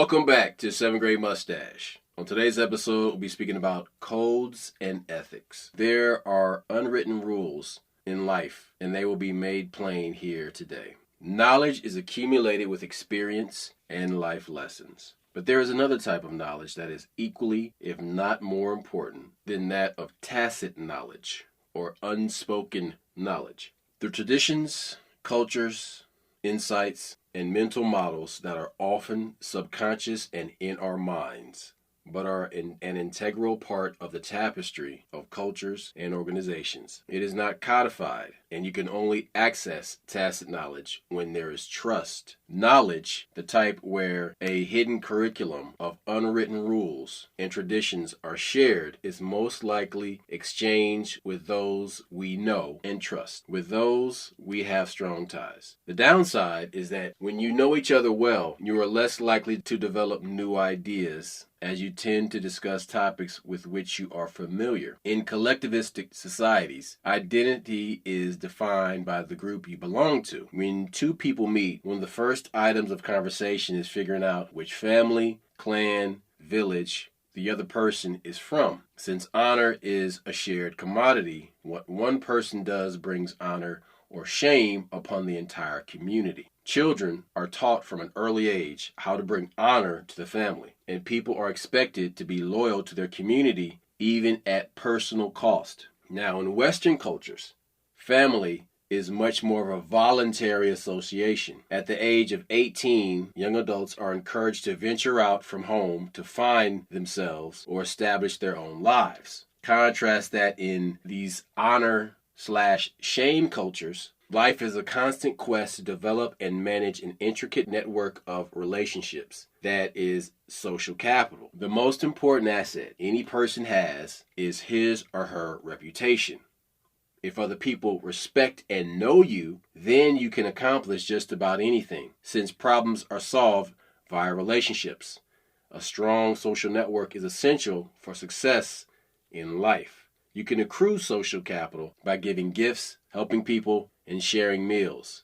Welcome back to 7th Grade Mustache. On today's episode, we'll be speaking about codes and ethics. There are unwritten rules in life, and they will be made plain here today. Knowledge is accumulated with experience and life lessons. But there is another type of knowledge that is equally, if not more important, than that of tacit knowledge or unspoken knowledge. The traditions, cultures, insights, and mental models that are often subconscious and in our minds, but are an integral part of the tapestry of cultures and organizations. It is not codified, and you can only access tacit knowledge when there is trust. Knowledge, the type where a hidden curriculum of unwritten rules and traditions are shared, is most likely exchanged with those we know and trust. With those, we have strong ties. The downside is that when you know each other well, you are less likely to develop new ideas, as you tend to discuss topics with which you are familiar. In collectivistic societies, identity is defined by the group you belong to. When two people meet, one of the first items of conversation is figuring out which family, clan, village the other person is from. Since honor is a shared commodity, what one person does brings honor or shame upon the entire community. Children are taught from an early age how to bring honor to the family, and people are expected to be loyal to their community even at personal cost. Now, in Western cultures, family is much more of a voluntary association. At the age of 18, young adults are encouraged to venture out from home to find themselves or establish their own lives. Contrast that in these honor/shame cultures, life is a constant quest to develop and manage an intricate network of relationships that is social capital. The most important asset any person has is his or her reputation. If other people respect and know you, then you can accomplish just about anything, since problems are solved via relationships. A strong social network is essential for success in life. You can accrue social capital by giving gifts, helping people, and sharing meals.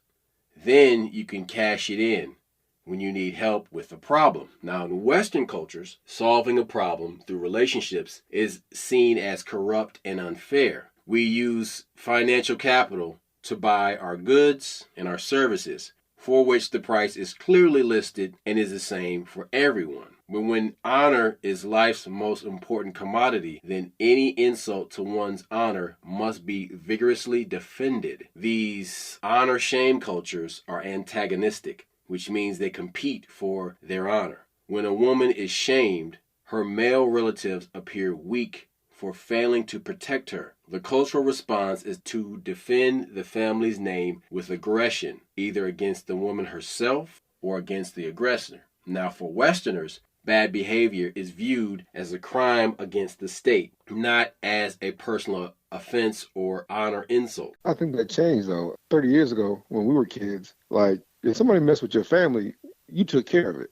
Then you can cash it in when you need help with a problem. Now, in Western cultures, solving a problem through relationships is seen as corrupt and unfair. We use financial capital to buy our goods and our services, for which the price is clearly listed and is the same for everyone. But when honor is life's most important commodity, then any insult to one's honor must be vigorously defended. These honor-shame cultures are antagonistic, which means they compete for their honor. When a woman is shamed, her male relatives appear weak for failing to protect her. The cultural response is to defend the family's name with aggression, either against the woman herself or against the aggressor. Now, for Westerners, bad behavior is viewed as a crime against the state, not as a personal offense or honor insult. I think that changed, though. 30 years ago, when we were kids, like, if somebody messed with your family, you took care of it.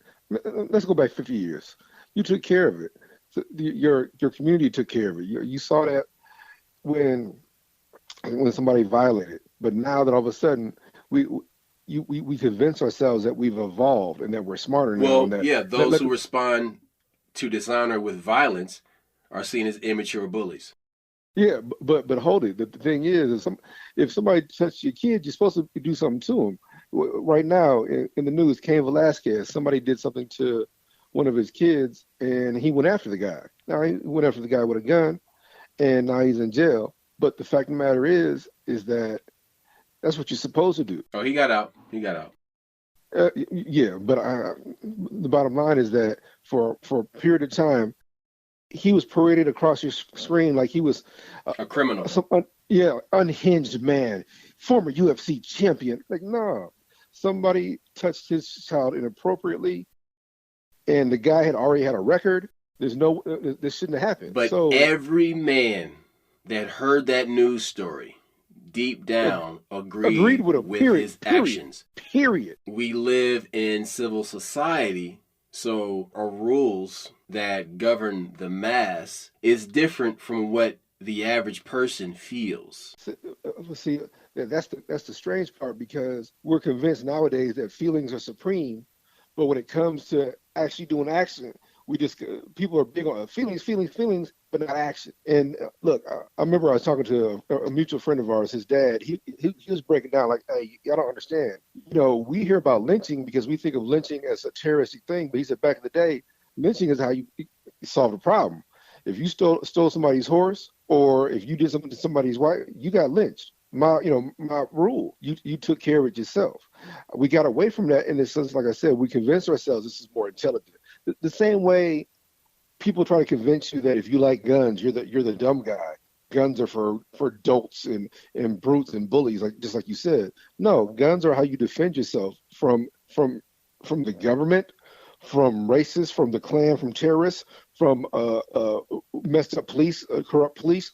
Let's go back 50 years. You took care of it. So your community took care of it. You saw that when somebody violated. But now that all of a sudden we convince ourselves that we've evolved and that we're smarter now. Well, those who respond to dishonor with violence are seen as immature bullies. Yeah, but hold it. The thing is, if somebody touched your kid, you're supposed to do something to them. Right now in the news, Cain Velasquez, somebody did something to one of his kids, and he went after the guy. Now, he went after the guy with a gun, and now he's in jail. But the fact of the matter is that that's what you're supposed to do. Oh, he got out. Yeah, but the bottom line is that for a period of time, he was paraded across your screen like he was a criminal. Unhinged man, former UFC champion. Like, no, somebody touched his child inappropriately, and the guy had already had a record. This shouldn't have happened. But every man that heard that news story deep down agreed with him, his actions. Period. We live in civil society, so our rules that govern the mass is different from what the average person feels. See, that's the strange part, because we're convinced nowadays that feelings are supreme, but when it comes to actually doing action. We just people are big on feelings, but not action. And look, I remember I was talking to a mutual friend of ours. His dad, he was breaking down like, "Hey, y'all don't understand. We hear about lynching because we think of lynching as a terroristic thing. But he said back in the day, lynching is how you solve a problem. If you stole somebody's horse, or if you did something to somebody's wife, you got lynched. My rule. You took care of it yourself. We got away from that in the sense, like I said, we convinced ourselves this is more intelligent. The same way people try to convince you that if you like guns, you're the dumb guy. Guns are for dolts and brutes and bullies, just like you said. No, guns are how you defend yourself from the government, from racists, from the Klan, from terrorists, from messed up police, corrupt police.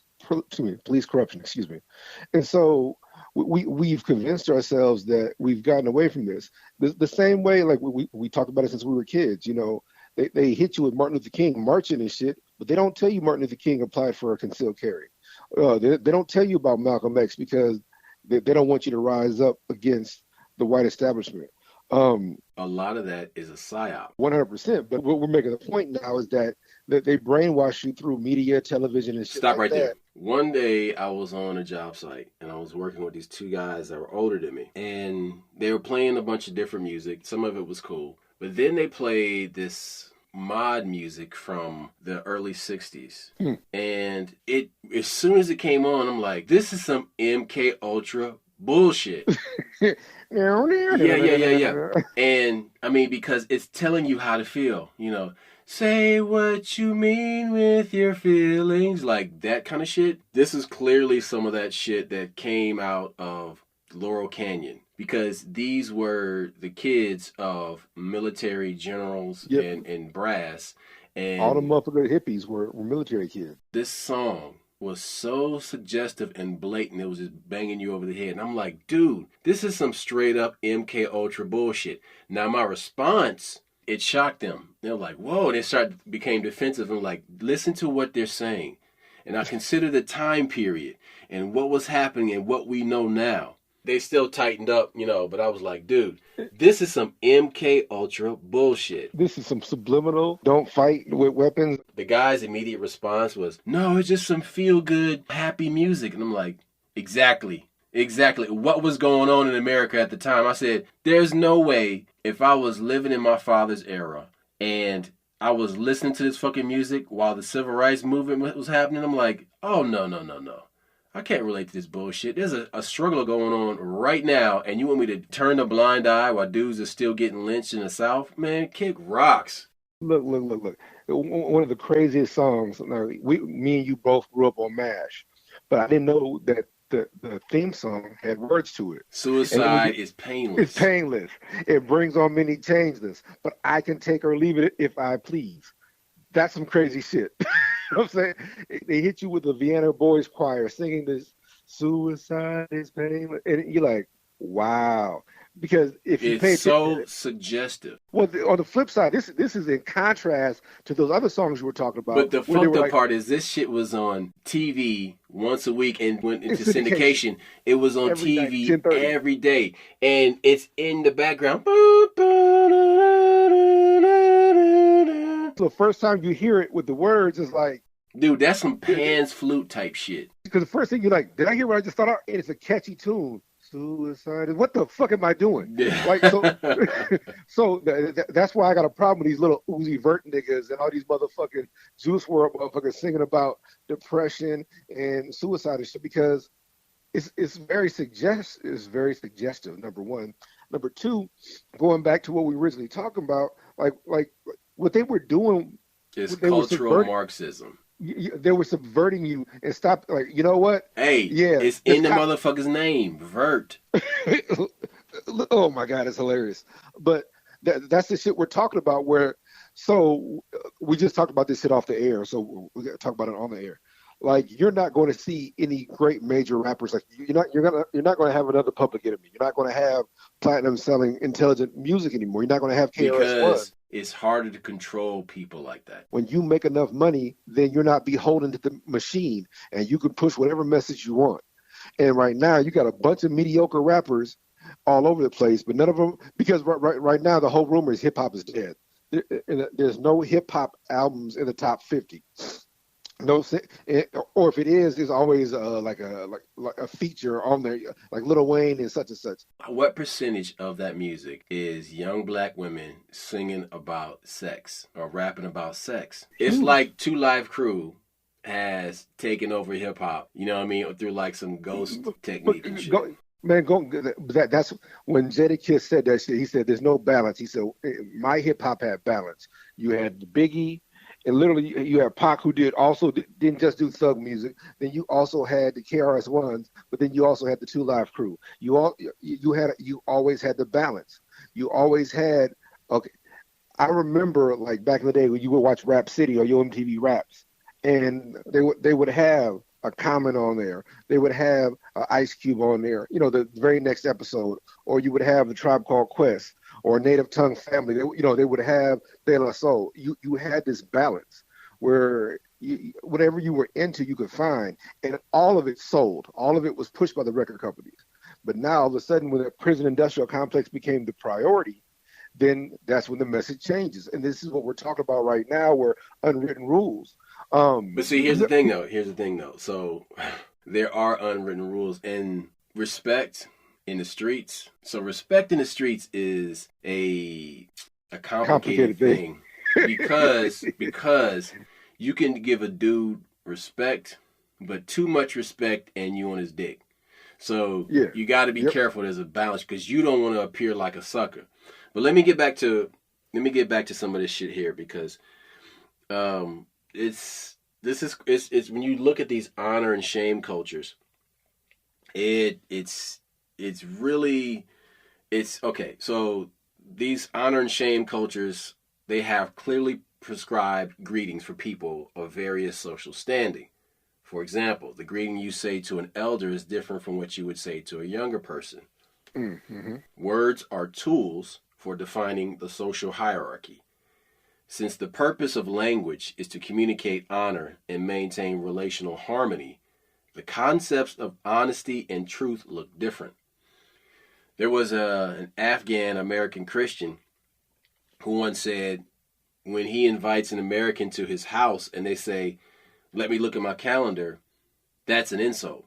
Police corruption, excuse me. And so we've convinced ourselves that we've gotten away from this. The same way, like we talked about it since we were kids. They hit you with Martin Luther King marching and shit, but they don't tell you Martin Luther King applied for a concealed carry. They don't tell you about Malcolm X because they don't want you to rise up against the white establishment. A lot of that is a psyop. 100%. But what we're making the point now is that they brainwash you through media, television, and shit. Stop like right that. there. One day I was on a job site and I was working with these two guys that were older than me, and they were playing a bunch of different music. Some of it was cool, but then they played this mod music from the early 60s. And as soon as it came on, I'm like, this is some MK Ultra bullshit. Yeah. And I mean, because it's telling you how to feel, say what you mean with your feelings, like that kind of shit. This is clearly some of that shit that came out of Laurel Canyon, because these were the kids of military generals and brass. And all the motherfucking hippies were military kids. This song was so suggestive and blatant, it was just banging you over the head. And I'm like, dude, this is some straight up MK Ultra bullshit. Now my response, it shocked them. They were like, whoa, and they became defensive. I'm like, listen to what they're saying. And I consider the time period and what was happening and what we know now. They still tightened up, but I was like, dude, this is some MK Ultra bullshit. This is some subliminal, don't fight with weapons. The guy's immediate response was, no, it's just some feel-good, happy music. And I'm like, exactly. What was going on in America at the time? I said, there's no way if I was living in my father's era and I was listening to this fucking music while the civil rights movement was happening, I'm like, oh, no. I can't relate to this bullshit. There's a struggle going on right now, and you want me to turn a blind eye while dudes are still getting lynched in the South? Man, kick rocks. Look. One of the craziest songs. Now, me and you both grew up on MASH, but I didn't know that the theme song had words to it. Suicide is painless. It's painless. It brings on many changeless, but I can take or leave it if I please. That's some crazy shit. You know what I'm saying? They hit you with the Vienna Boys Choir singing this suicide is painless, and you're like, wow. Because if you pay attention, it's so suggestive. Well, on the flip side, this is in contrast to those other songs you were talking about. But the fucked up part is this shit was on TV once a week and went into syndication. It was on TV every day, and it's in the background. So the first time you hear it with the words, it's like, dude, that's some Pan's flute type shit. Because the first thing you're like, did I hear what I just thought? And it's a catchy tune. Suicide. What the fuck am I doing? So that's why I got a problem with these little Uzi Vert niggas and all these motherfucking Juice WRLD motherfuckers singing about depression and suicide and shit, because it's very suggestive. Number one. Number two, going back to what we originally talking about, like what they were doing is cultural Marxism. They were subverting you and stop. Like, you know what? Hey, yeah, it's in the motherfucker's name, Vert. Oh my God, it's hilarious. But that's the shit we're talking about. So we just talked about this shit off the air, so we got to talk about it on the air. Like, you're not going to see any great major rappers. Like, you're not going to have another Public Enemy. You're not going to have platinum selling intelligent music anymore. You're not going to have KRS-One. Because it's harder to control people like that. When you make enough money, then you're not beholden to the machine, and you can push whatever message you want. And right now, you got a bunch of mediocre rappers all over the place, but none of them, because right now the whole rumor is hip hop is dead. there's no hip hop albums in the top 50. No, or if it is, there's always like a feature on there, like Lil Wayne and such. What percentage of that music is young black women singing about sex or rapping about sex? It's like Two Live Crew has taken over hip hop, you know what I mean, through like some ghost technique and shit. That's when Jadakiss said that shit. He said, "There's no balance." He said, "My hip hop had balance. You had Biggie, and literally you had Pac, who didn't just do thug music. Then you also had the KRS Ones, but then you also had the Two Live Crew. You always had the balance. You always had okay. I remember like back in the day when you would watch Rap City or Yo MTV Raps, and they would have a Common on there. They would have an Ice Cube on there, the very next episode. Or you would have the Tribe Called Quest or Native Tongue Family. They would have De La Soul. You had this balance where whatever you were into, you could find. And all of it sold. All of it was pushed by the record companies. But now, all of a sudden, when the prison industrial complex became the priority, then that's when the message changes. And this is what we're talking about right now, where unwritten rules. But see, here's the thing, though. So there are unwritten rules and respect in the streets. So respect in the streets is a complicated thing because you can give a dude respect, but too much respect and you on his dick. So you got to be careful. There's a balance because you don't want to appear like a sucker. But let me get back to some of this shit here because it's when you look at these honor and shame cultures, it's okay. So these honor and shame cultures, they have clearly prescribed greetings for people of various social standing. For example, the greeting you say to an elder is different from what you would say to a younger person. Mm-hmm. Words are tools for defining the social hierarchy. Since the purpose of language is to communicate honor and maintain relational harmony, the concepts of honesty and truth look different. There was an Afghan American Christian who once said, when he invites an American to his house and they say, "Let me look at my calendar," that's an insult.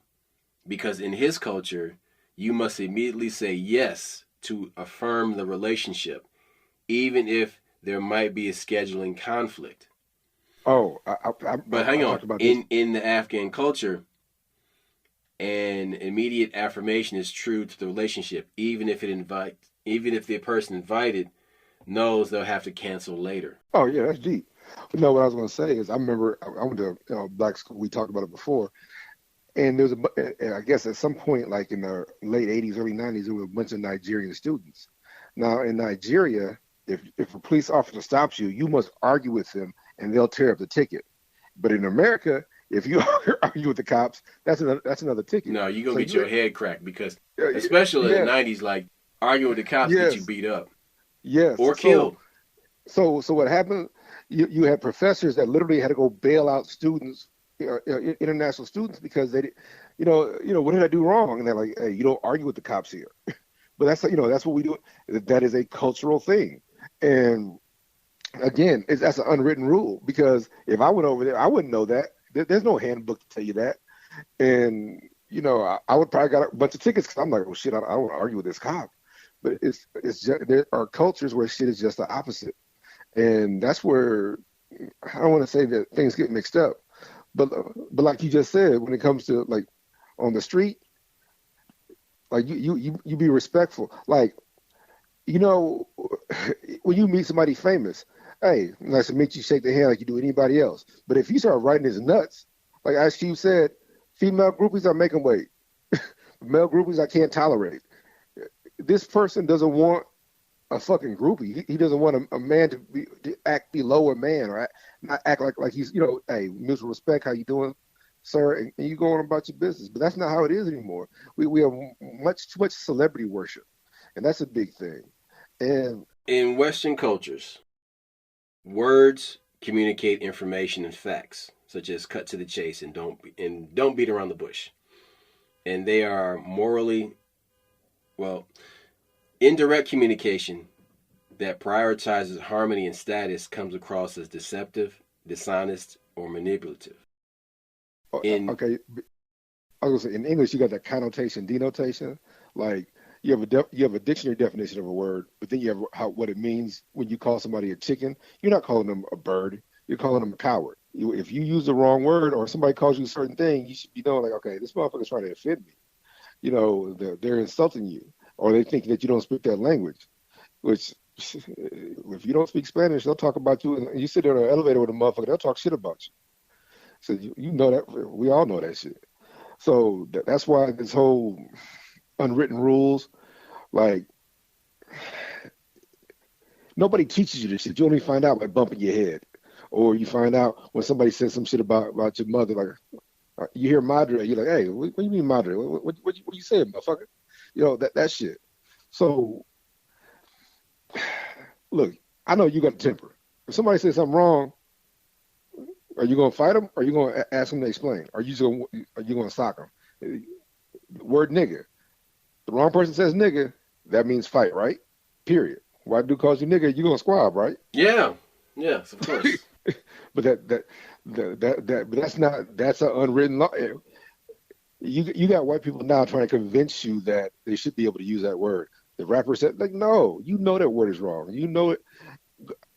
Because in his culture, you must immediately say yes to affirm the relationship, even if there might be a scheduling conflict. But hang on. In the Afghan culture, an immediate affirmation is true to the relationship, even if the person invited knows they'll have to cancel later. Oh yeah, that's deep. But no, what I was going to say is, I remember I went to black school. We talked about it before, and I guess at some point, like in the late '80s, early '90s, there were a bunch of Nigerian students. Now in Nigeria, if a police officer stops you, you must argue with them, and they'll tear up the ticket. But in America, if you argue with the cops, that's another ticket. No, you're going to get your head cracked because, especially in the 90s, like, arguing with the cops get you beat up. Yes. Or killed. So what happened, you had professors that literally had to go bail out students, international students, because they, what did I do wrong? And they're like, hey, you don't argue with the cops here. But that's what we do. That is a cultural thing. And again, that's an unwritten rule, because if I went over there, I wouldn't know that. There's no handbook to tell you that. And, I would probably got a bunch of tickets because I'm like, oh, shit, I don't want to argue with this cop. But it's just, there are cultures where shit is just the opposite. And that's where, I don't want to say that things get mixed up. But like you just said, when it comes to, like, on the street, like, you be respectful. Like, when you meet somebody famous, hey, nice to meet you, shake their hand like you do anybody else. But if you start writing his nuts, like Ice Cube said, female groupies, I make them wait. Male groupies, I can't tolerate. This person doesn't want a fucking groupie. He doesn't want a man to act below a man, or not act like he's, hey, mutual respect, how you doing, sir? And you go on about your business. But that's not how it is anymore. We have too much celebrity worship, and that's a big thing. And in Western cultures, words communicate information and facts, such as cut to the chase and don't beat around the bush. And they are morally, indirect communication that prioritizes harmony and status comes across as deceptive, dishonest, or manipulative. In Okay, I was gonna say in English you got that connotation denotation. Like you have a dictionary definition of a word, but then you have what it means when you call somebody a chicken. You're not calling them a bird. You're calling them a coward. If you use the wrong word or somebody calls you a certain thing, you should be knowing like, okay, this motherfucker's trying to offend me. They're insulting you, or they think that you don't speak that language. Which, if you don't speak Spanish, they'll talk about you. And you sit in an elevator with a motherfucker, they'll talk shit about you. So you know that we all know that shit. So that's why this whole unwritten rules, like nobody teaches you this shit. You only find out by bumping your head, or you find out when somebody says some shit about your mother. Like you hear madre, you're like, hey, what do you mean madre? What do you say, motherfucker? That shit. So look, I know you got a temper. If somebody says something wrong, are you gonna fight them? Or are you gonna ask them to explain? Are you gonna sock them? The word nigga. The wrong person says nigga, that means fight, right? Period. Why do calls you nigga? You gonna squab, right? Yeah, yes, of course. But but that's an unwritten law. You got white people now trying to convince you that they should be able to use that word. The rapper said, like, no, you know that word is wrong. You know it.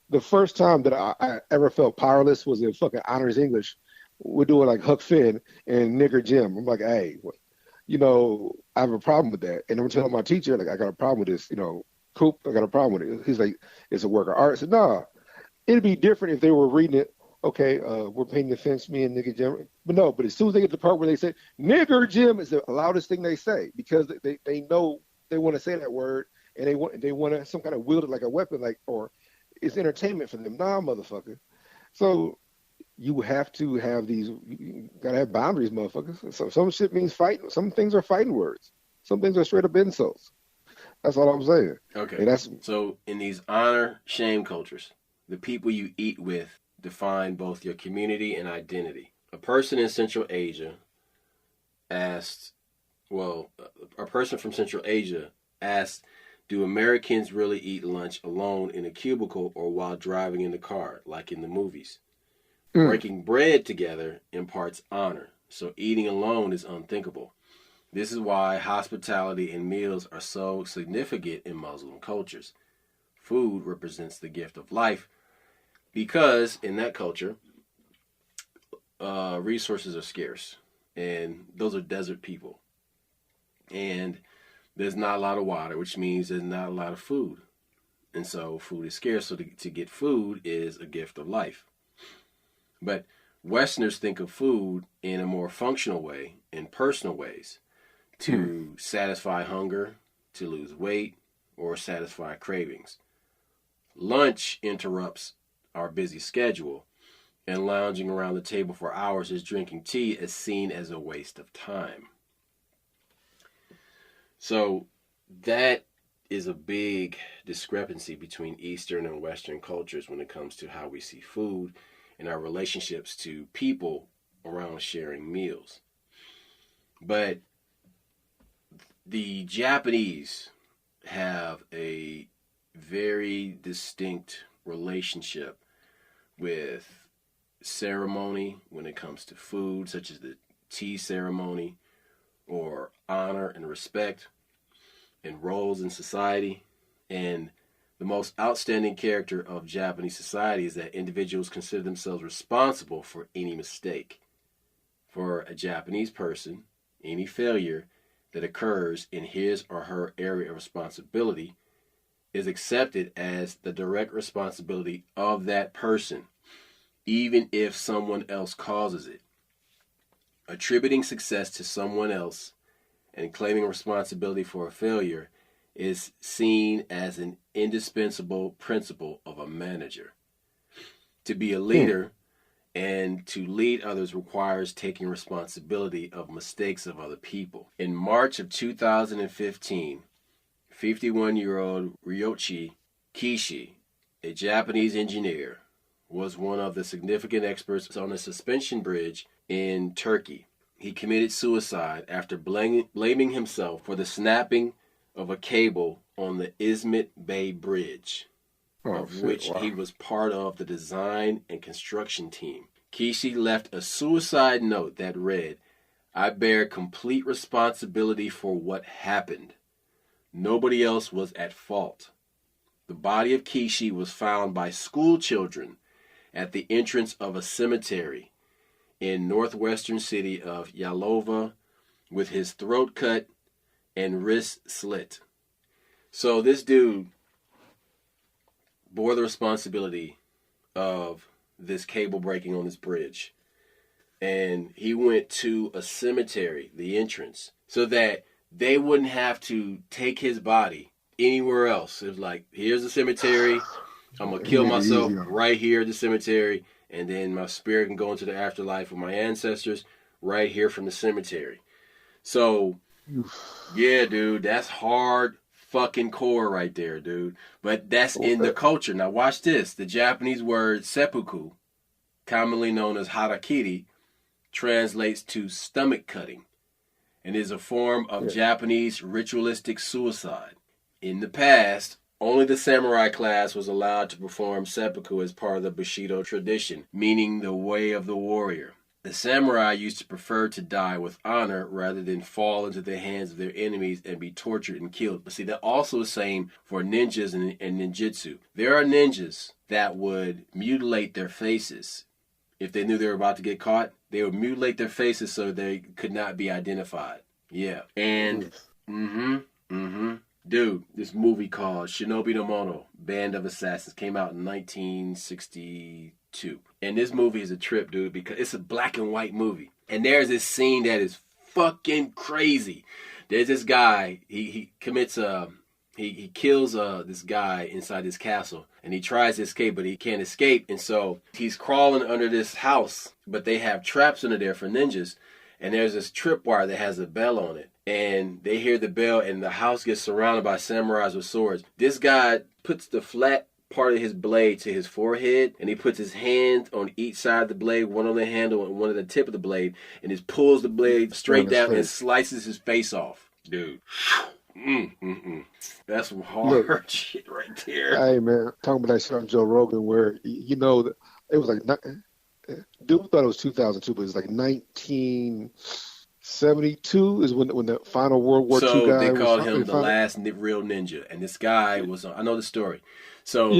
The first time that I ever felt powerless was in fucking honors English. We're doing like Huck Finn and Nigger Jim. I'm like, hey, I have a problem with that. And I'm telling my teacher, like, I got a problem with this. Coop, I got a problem with it. He's like, it's a work of art. I said, nah, it'd be different if they were reading it. Okay, we're painting the fence, me and Nigger Jim. But no, but as soon as they get to the part where they say Nigger Jim is the loudest thing they say because they know they want to say that word and they want to some kind of wield it like a weapon, like, or it's entertainment for them. Nah, motherfucker. So you have to have you gotta have boundaries, motherfuckers. So some shit means fighting. Some things are fighting words. Some things are straight up insults. That's all I'm saying. Okay. So in these honor shame cultures, the people you eat with define both your community and identity. A person from Central Asia asked, do Americans really eat lunch alone in a cubicle or while driving in the car, like in the movies? Breaking bread together imparts honor, so eating alone is unthinkable. This is why hospitality and meals are so significant in Muslim cultures. Food represents the gift of life because in that culture, resources are scarce, and those are desert people. And there's not a lot of water, which means there's not a lot of food. And so food is scarce, so to get food is a gift of life. But Westerners think of food in a more functional way, in personal ways, to satisfy hunger, to lose weight, or satisfy cravings. Lunch interrupts our busy schedule, and lounging around the table for hours as drinking tea is seen as a waste of time. So that is a big discrepancy between Eastern and Western cultures when it comes to how we see food and our relationships to people around sharing meals. But the Japanese have a very distinct relationship with ceremony when it comes to food, such as the tea ceremony, or honor and respect, and roles in society. And the most outstanding character of Japanese society is that individuals consider themselves responsible for any mistake. For a Japanese person, any failure that occurs in his or her area of responsibility is accepted as the direct responsibility of that person, even if someone else causes it. Attributing success to someone else and claiming responsibility for a failure is seen as an indispensable principle of a manager. To be a leader and to lead others requires taking responsibility of mistakes of other people. In March of 2015, 51-year-old Ryoichi Kishi, a Japanese engineer, was one of the significant experts on a suspension bridge in Turkey. He committed suicide after blaming himself for the snapping of a cable on the Izmit Bay Bridge. Oh, of shit. which Wow. he was part of the design and construction team. Kishi left a suicide note that read, "I bear complete responsibility for what happened. Nobody else was at fault." The body of Kishi was found by school children at the entrance of a cemetery in northwestern city of Yalova with his throat cut and wrist slit. So this dude bore the responsibility of this cable breaking on this bridge. And he went to a cemetery, the entrance, so that they wouldn't have to take his body anywhere else. It was like, here's the cemetery. I'm going to kill myself right here at the cemetery. And then my spirit can go into the afterlife with my ancestors right here from the cemetery. So, yeah, dude, that's hard fucking core right there, dude. But that's in the culture. Now watch this. The Japanese word seppuku, commonly known as harakiri, translates to stomach cutting and is a form of Japanese ritualistic suicide. In the past, only the samurai class was allowed to perform seppuku as part of the Bushido tradition, meaning the way of the warrior. The samurai used to prefer to die with honor rather than fall into the hands of their enemies and be tortured and killed. But see, that also is same for ninjas and ninjutsu. There are ninjas that would mutilate their faces. If they knew they were about to get caught, they would mutilate their faces so they could not be identified. Yeah. And, dude, this movie called Shinobi no Mono, Band of Assassins, came out in 1962. And this movie is a trip, dude, because it's a black and white movie. And there's this scene that is fucking crazy. There's this guy, he commits he kills this guy inside this castle, and he tries to escape, but he can't escape, and so he's crawling under this house, but they have traps under there for ninjas, and there's this tripwire that has a bell on it, and they hear the bell, and the house gets surrounded by samurais with swords. This guy puts the flat part of his blade to his forehead, and he puts his hand on each side of the blade, one on the handle and one on the tip of the blade, and just pulls the blade straight down and slices his face off. Dude. That's some hard shit right there. Hey, man, talking about that shit on Joe Rogan where, it was like, dude thought it was 2002, but it was like 1972 is when the final World War II guy So they called him the last real ninja. And this guy was on, I know the story. So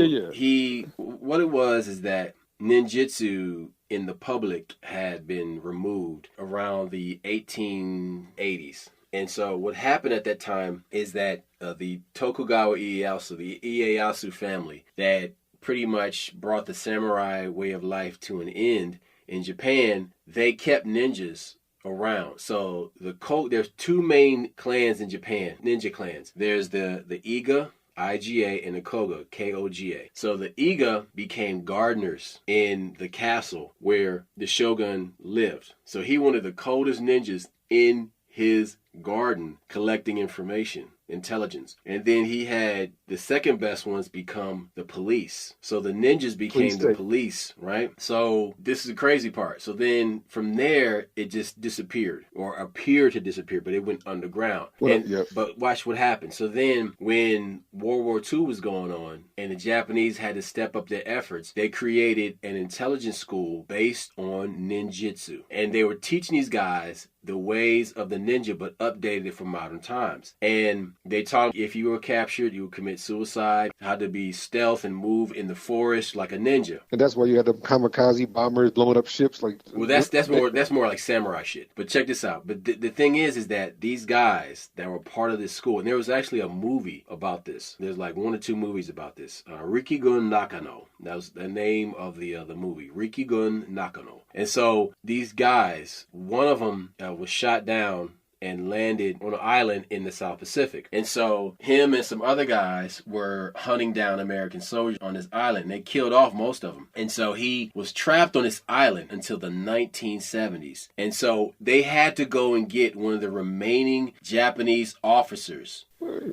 what it was is that ninjutsu in the public had been removed around the 1880s. And so what happened at that time is that the Tokugawa Ieyasu, the Ieyasu family, that pretty much brought the samurai way of life to an end in Japan, they kept ninjas around. So there's two main clans in Japan, ninja clans. There's the Iga, IGA, and the Koga, KOGA. So the Iga became gardeners in the castle where the shogun lived. So he wanted the coldest ninjas in his garden collecting intelligence. And then he had the second best ones become the police. So the ninjas became the police, right? So this is the crazy part. So then from there, it just disappeared or appeared to disappear, but it went underground. But watch what happened. So then when World War II was going on and the Japanese had to step up their efforts, they created an intelligence school based on ninjutsu. And they were teaching these guys the ways of the ninja, but updated it for modern times. And they taught if you were captured, you would commit suicide, how to be stealth and move in the forest like a ninja. And that's why you had the kamikaze bombers blowing up ships. Well, that's more like samurai shit. But check this out. But the thing is that these guys that were part of this school, and there was actually a movie about this. There's like 1 or 2 movies about this. Rikigun Nakano. That was the name of the movie. Rikigun Nakano. And so these guys, one of them was shot down and landed on an island in the South Pacific. And so him and some other guys were hunting down American soldiers on this island. And they killed off most of them. And so he was trapped on this island until the 1970s. And so they had to go and get one of the remaining Japanese officers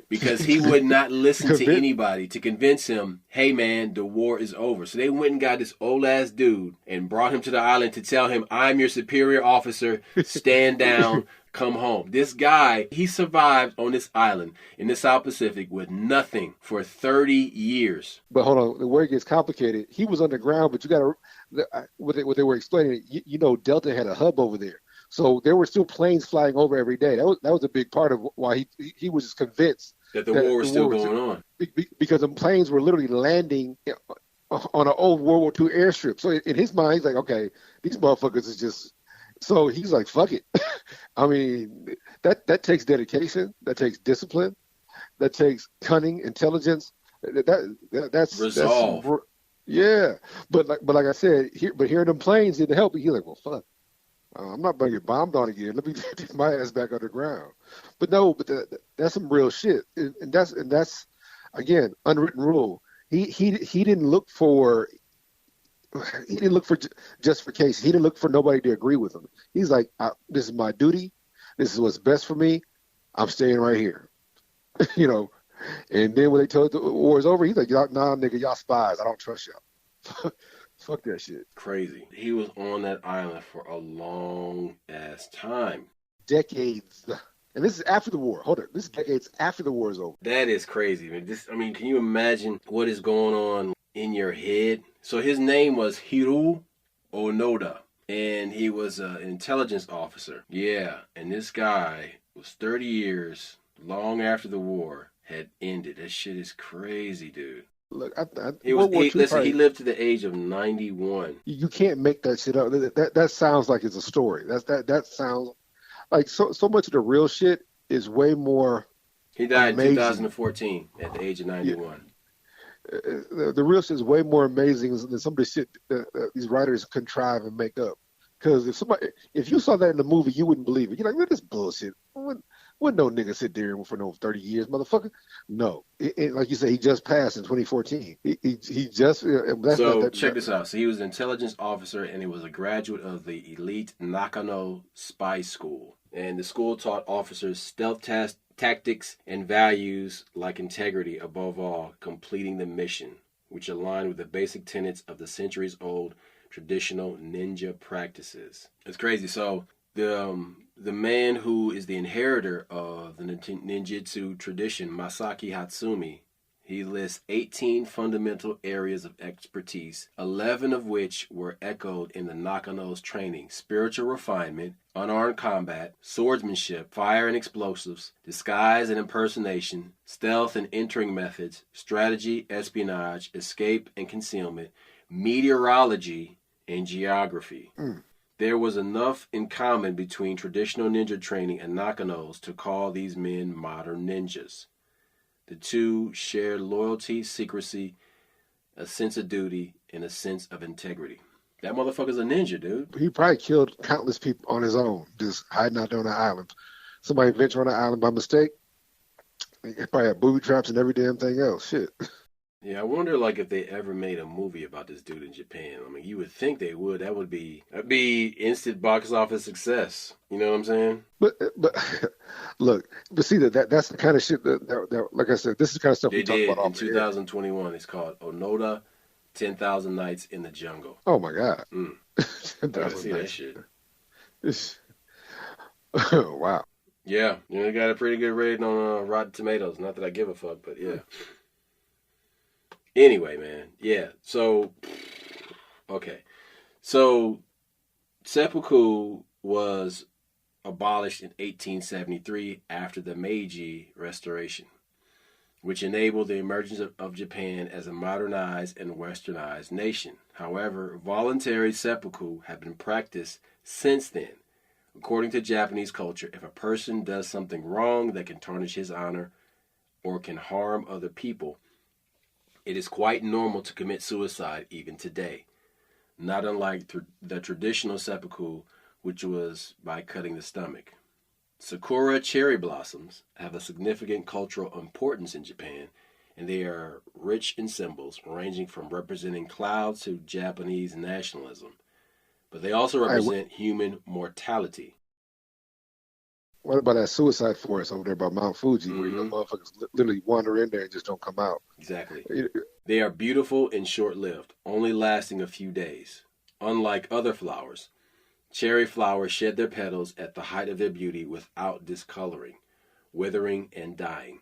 because he would not listen to anybody to convince him, hey man, the war is over. So they went and got this old ass dude and brought him to the island to tell him, I'm your superior officer, stand down, come home. This guy, he survived on this island in the South Pacific with nothing for 30 years. But hold on, the way it gets complicated, he was underground, but you got to, what they were explaining, Delta had a hub over there. So there were still planes flying over every day. That was a big part of why he was just convinced that the war was still going on. Because the planes were literally landing on an old World War II airstrip. So in his mind, he's like, okay, these motherfuckers is just. So he's like, fuck it. I mean, that takes dedication, that takes discipline, that takes cunning, intelligence. That's resolve. Yeah, but like I said, hearing them planes didn't help. He's like, well, fuck. I'm not going to get bombed on again. Let me get my ass back underground. But no, that's some real shit, and that's again unwritten rule. He didn't look for justification. He didn't look for nobody to agree with him. He's like, this is my duty. This is what's best for me. I'm staying right here. And then when they told the war is over, he's like, nah, nigga, y'all spies. I don't trust y'all. Fuck that shit. Crazy. He was on that island for a long ass time. Decades. And this is after the war. Hold on. This is decades after the war is over. That is crazy, man. Can you imagine what is going on in your head? So his name was Hiru Onoda, and he was an intelligence officer. Yeah, and this guy was 30 years, long after the war had ended. That shit is crazy, dude. Look, he lived to the age of 91. You can't make that shit up. That sounds like it's a story. That sounds like so much of the real shit is way more. He died amazing. in 2014 at the age of 91. Yeah. The real shit is way more amazing than some of the shit these writers contrive and make up. Because if you saw that in the movie, you wouldn't believe it. You're like, man, this bullshit. Wouldn't no nigga sit there for no 30 years, motherfucker? No. Like you said, he just passed in 2014. He just. Check this out. So he was an intelligence officer, and he was a graduate of the elite Nakano Spy School. And the school taught officers stealth tactics and values like integrity, above all, completing the mission, which aligned with the basic tenets of the centuries-old traditional ninja practices. It's crazy. So the man who is the inheritor of the ninjutsu tradition, Masaki Hatsumi, he lists 18 fundamental areas of expertise, 11 of which were echoed in the Nakano's training: spiritual refinement, unarmed combat, swordsmanship, fire and explosives, disguise and impersonation, stealth and entering methods, strategy, espionage, escape and concealment, meteorology, and geography. There was enough in common between traditional ninja training and Nakano's to call these men modern ninjas. The two shared loyalty, secrecy, a sense of duty, and a sense of integrity. That motherfucker's a ninja, dude. He probably killed countless people on his own, just hiding out there on the island. Somebody ventured on the island by mistake. He probably had booby traps and every damn thing else. Shit. Yeah, I wonder if they ever made a movie about this dude in Japan. You would think they would. That'd be instant box office success. You know what I'm saying? But look, see that's the kind of shit that like I said, this is the kind of stuff we talk about in 2021. It's called Onoda, 10,000 Nights in the Jungle. Oh my God! 10,000 see that shit. Wow. Yeah, it got a pretty good rating on Rotten Tomatoes. Not that I give a fuck, but yeah. Anyway, man, yeah, so, okay. So, seppuku was abolished in 1873 after the Meiji Restoration, which enabled the emergence of Japan as a modernized and westernized nation. However, voluntary seppuku have been practiced since then. According to Japanese culture, if a person does something wrong that can tarnish his honor or can harm other people, it is quite normal to commit suicide even today, not unlike the traditional seppuku, which was by cutting the stomach. Sakura cherry blossoms have a significant cultural importance in Japan, and they are rich in symbols, ranging from representing clouds to Japanese nationalism. But they also represent human mortality. What about that suicide forest over there by Mount Fuji, where motherfuckers literally wander in there and just don't come out? Exactly. They are beautiful and short-lived, only lasting a few days. Unlike other flowers, Cherry flowers shed their petals at the height of their beauty without discoloring, withering, and dying.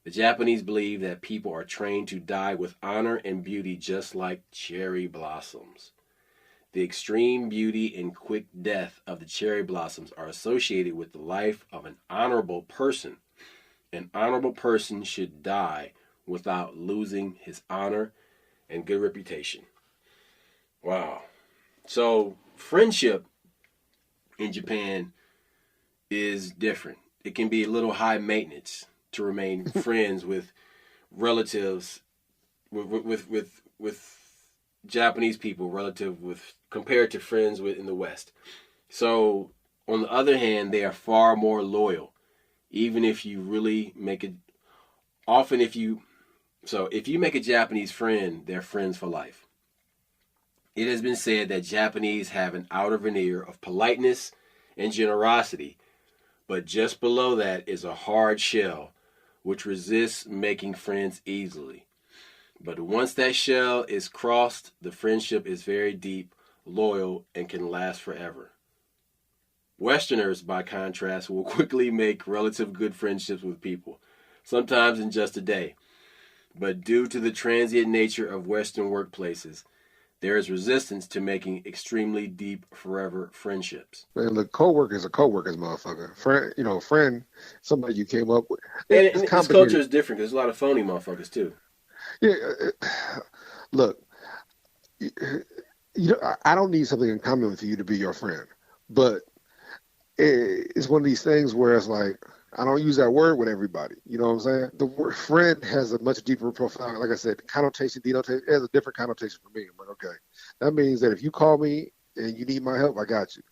The Japanese believe that people are trained to die with honor and beauty just like cherry blossoms. The extreme beauty and quick death of the cherry blossoms are associated with the life of an honorable person. An honorable person should die without losing his honor and good reputation. Wow. So, friendship in Japan is different. It can be a little high maintenance to remain friends with relatives, with Japanese people, compared to friends in the West. So, on the other hand, they are far more loyal. Even if you really make it, if you make a Japanese friend, they're friends for life. It has been said that Japanese have an outer veneer of politeness and generosity, but just below that is a hard shell which resists making friends easily. But once that shell is crossed, the friendship is very deep, loyal, and can last forever. Westerners, by contrast, will quickly make relative good friendships with people, sometimes in just a day. But due to the transient nature of Western workplaces, there is resistance to making extremely deep, forever friendships. Man, look, coworkers are coworkers, motherfucker. Friend, somebody you came up with. And this culture is different. There's a lot of phony motherfuckers too. Yeah, look, I don't need something in common with you to be your friend, but it's one of these things where it's like, I don't use that word with everybody. You know what I'm saying? The word friend has a much deeper profile. Like I said, connotation, denotation, it has a different connotation for me. I'm like, okay, that means that if you call me and you need my help, I got you.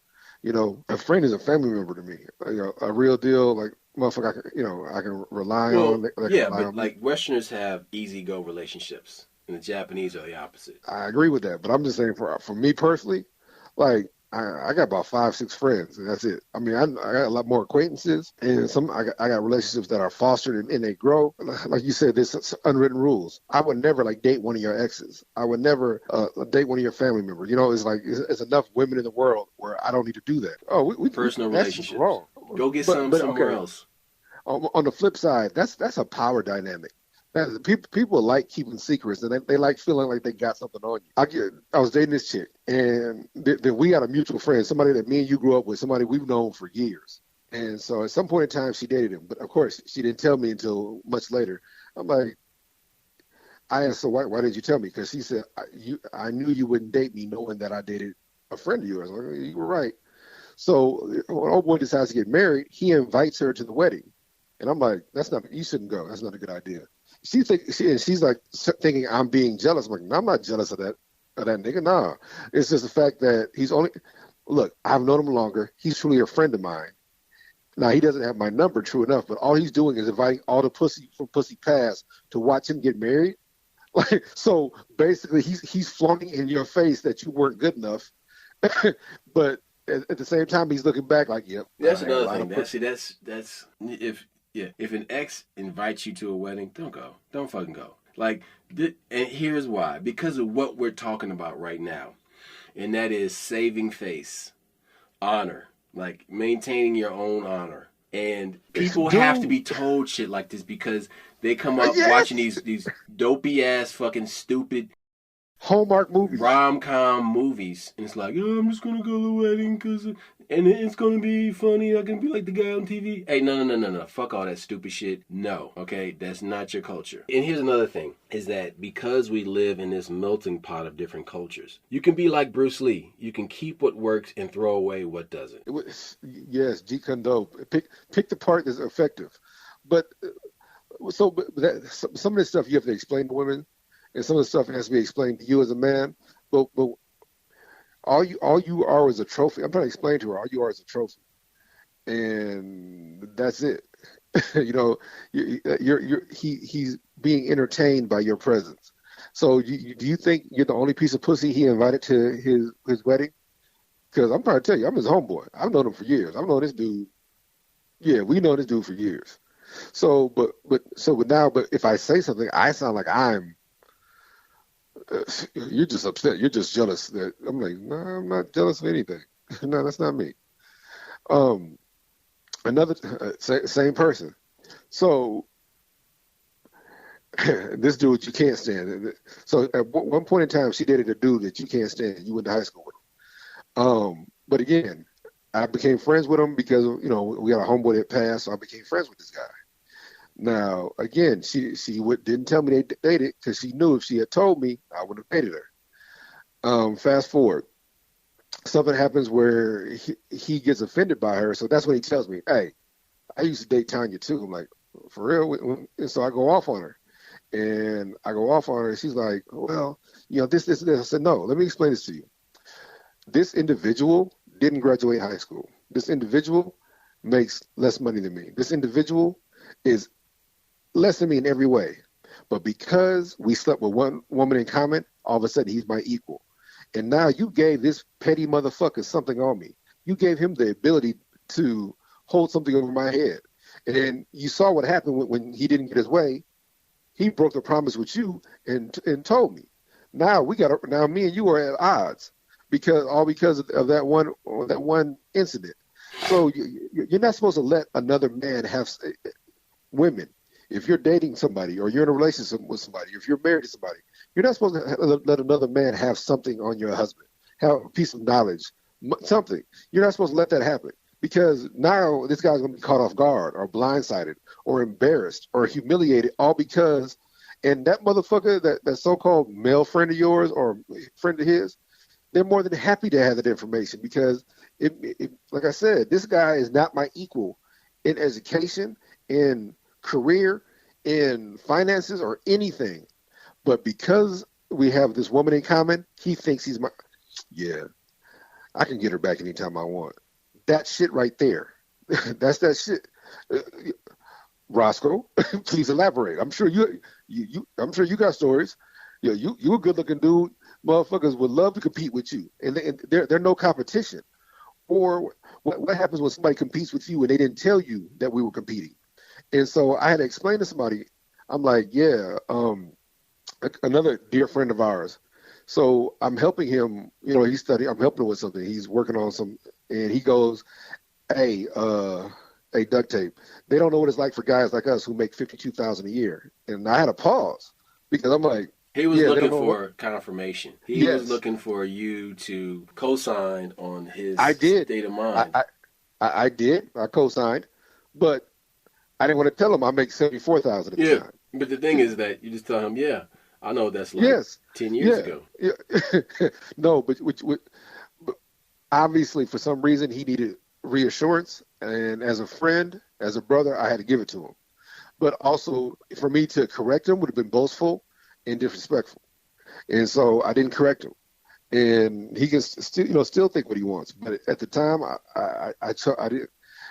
You know, a friend is a family member to me. A real deal, like motherfucker, I can rely on. Like Westerners have easy go relationships, and the Japanese are the opposite. I agree with that, but I'm just saying for me personally, like. I got about 5-6 friends, and that's it. I mean, I got a lot more acquaintances, and I got relationships that are fostered and they grow. Like you said, there's unwritten rules. I would never date one of your exes. I would never date one of your family members. It's like it's enough women in the world where I don't need to do that. Oh, we personal relationships. Wrong. Go get somewhere else. On the flip side, that's a power dynamic. People like keeping secrets, and they like feeling like they got something on you. I was dating this chick, and we got a mutual friend, somebody that me and you grew up with, somebody we've known for years. And so at some point in time, she dated him. But, of course, she didn't tell me until much later. I'm like, I asked her, why did you tell me? Because she said, I knew you wouldn't date me knowing that I dated a friend of yours. I'm like, you were right. So when old boy decides to get married, he invites her to the wedding. And I'm like, you shouldn't go. That's not a good idea. She's like thinking I'm being jealous. I'm like, no, I'm not jealous of that nigga. Nah, it's just the fact that I've known him longer. He's truly a friend of mine. Now he doesn't have my number, true enough, but all he's doing is inviting all the pussy from Pussy Pass to watch him get married. So basically, he's flaunting in your face that you weren't good enough, but at the same time, he's looking back like, yep. That's another thing. That's if an ex invites you to a wedding, don't go. Don't fucking go. And here's why. Because of what we're talking about right now. And that is saving face, honor, maintaining your own honor. And people have to be told shit like this because they come up watching these dopey ass fucking stupid Hallmark movies, rom-com movies, and it's like, I'm just gonna go to the wedding and it's gonna be funny. I can be like the guy on TV. Hey, no, fuck all that stupid shit. No, okay, that's not your culture. And here's another thing: is that because we live in this melting pot of different cultures, you can be like Bruce Lee. You can keep what works and throw away what doesn't. Yes, Jeet Kune Do. Pick the part that's effective, but some of this stuff you have to explain to women. And some of the stuff has to be explained to you as a man, but all you are is a trophy. I'm trying to explain to her all you are is a trophy, and that's it. He's being entertained by your presence. So do you think you're the only piece of pussy he invited to his wedding? Because I'm trying to tell you, I'm his homeboy. I've known him for years. I've known this dude. Yeah, we know this dude for years. So, but if I say something, I sound like you're just upset. You're just jealous. I'm like, no, I'm not jealous of anything. No, that's not me. Um, another same person. So this dude you can't stand. So at one point in time, she dated a dude that you can't stand. You went to high school with him. But again, I became friends with him because we had a homeboy that passed, so I became friends with this guy. Now again, she didn't tell me they dated because she knew if she had told me, I would have dated her. Fast forward, something happens where he gets offended by her, so that's when he tells me, "Hey, I used to date Tanya too." I'm like, "For real?" And so I go off on her. And I go off on her, and she's like, "Well, this." I said, "No, let me explain this to you. This individual didn't graduate high school. This individual makes less money than me. This individual is less than me in every way. But because we slept with one woman in common, all of a sudden he's my equal. And now you gave this petty motherfucker something on me. You gave him the ability to hold something over my head. And then you saw what happened when he didn't get his way. He broke the promise with you and told me. Now me and you are at odds because of that one incident. So you're not supposed to let another man have women. If you're dating somebody or you're in a relationship with somebody, if you're married to somebody, you're not supposed to let another man have something on your husband, have a piece of knowledge, something. You're not supposed to let that happen because now this guy's going to be caught off guard or blindsided or embarrassed or humiliated all because, and that motherfucker, that so-called male friend of yours or friend of his, they're more than happy to have that information because, like I said, this guy is not my equal in education, in career, in finances, or anything. But because we have this woman in common, he thinks he's my. Yeah, I can get her back anytime I want. That shit right there. That's that shit. Roscoe, please elaborate. I'm sure I'm sure you got stories. You a good looking dude. Motherfuckers would love to compete with you, and they're no competition. Or what happens when somebody competes with you and they didn't tell you that we were competing? And so I had to explain to somebody. I'm like, yeah, another dear friend of ours. So I'm helping him. He's studying. I'm helping him with something. He's working on some, and he goes, "Hey, duct tape. They don't know what it's like for guys like us who make $52,000 a year." And I had to pause because I'm like, he was looking for confirmation. He was looking for you to co-sign on his state of mind. I did. I co-signed, but I didn't want to tell him I make $74,000 at the time. But the thing is that you just tell him, yeah, I know that's like 10 years ago. Yeah. No, but obviously for some reason he needed reassurance, and as a friend, as a brother, I had to give it to him. But also for me to correct him would have been boastful and disrespectful, and so I didn't correct him. And he can still think what he wants. But at the time, I did.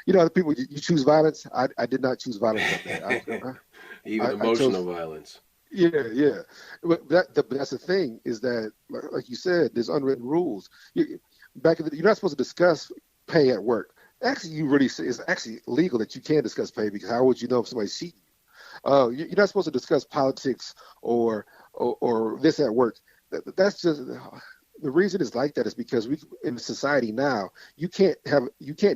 The people you choose violence. I did not choose violence like that. Even emotional violence. Yeah. But that's the thing is that, like you said, there's unwritten rules. You're not supposed to discuss pay at work. Actually, it's actually illegal that you can't discuss pay because how would you know if somebody's cheating? You're not supposed to discuss politics or this at work. That's just the reason it's like that is because we in society now you can't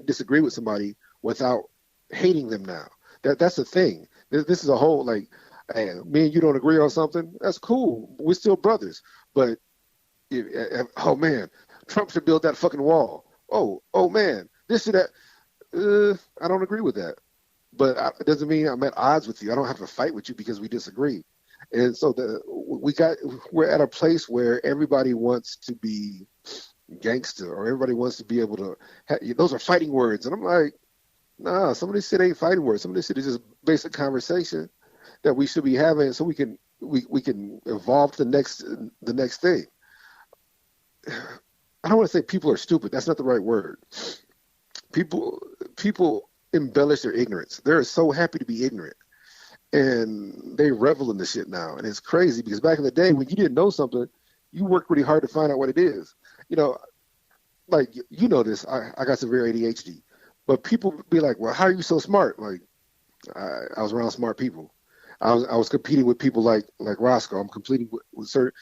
disagree with somebody without hating them now. That's the thing. This is a whole hey, me and you don't agree on something. That's cool. We're still brothers. But oh man, Trump should build that fucking wall. Oh man, this or that. I don't agree with that. But it doesn't mean I'm at odds with you. I don't have to fight with you because we disagree. And so we're at a place where everybody wants to be gangster or everybody wants to be able to those are fighting words. And I'm like, nah, some of this shit ain't fighting words. Some of this shit is just basic conversation that we should be having so we can evolve to the next thing. I don't want to say people are stupid. That's not the right word. People embellish their ignorance. They're so happy to be ignorant. And they revel in this shit now. And it's crazy because back in the day when you didn't know something, you worked really hard to find out what it is. Like, this, I got severe ADHD. But people be like, well, how are you so smart? Like, I was around smart people. I was competing with people like Roscoe. I'm competing with certain.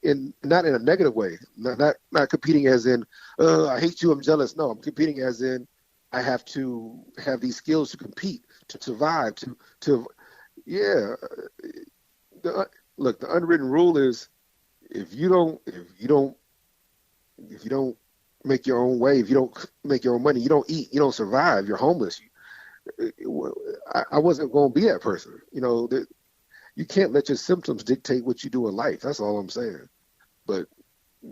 In not in a negative way. Not competing as in I hate you. I'm jealous. No, I'm competing as in I have to have these skills to compete, to survive, to yeah. The, look, the unwritten rule is if you don't make your own way, if you don't make your own money, you don't eat, you don't survive. You're homeless. I wasn't going to be that person. You can't let your symptoms dictate what you do in life. That's all I'm saying. But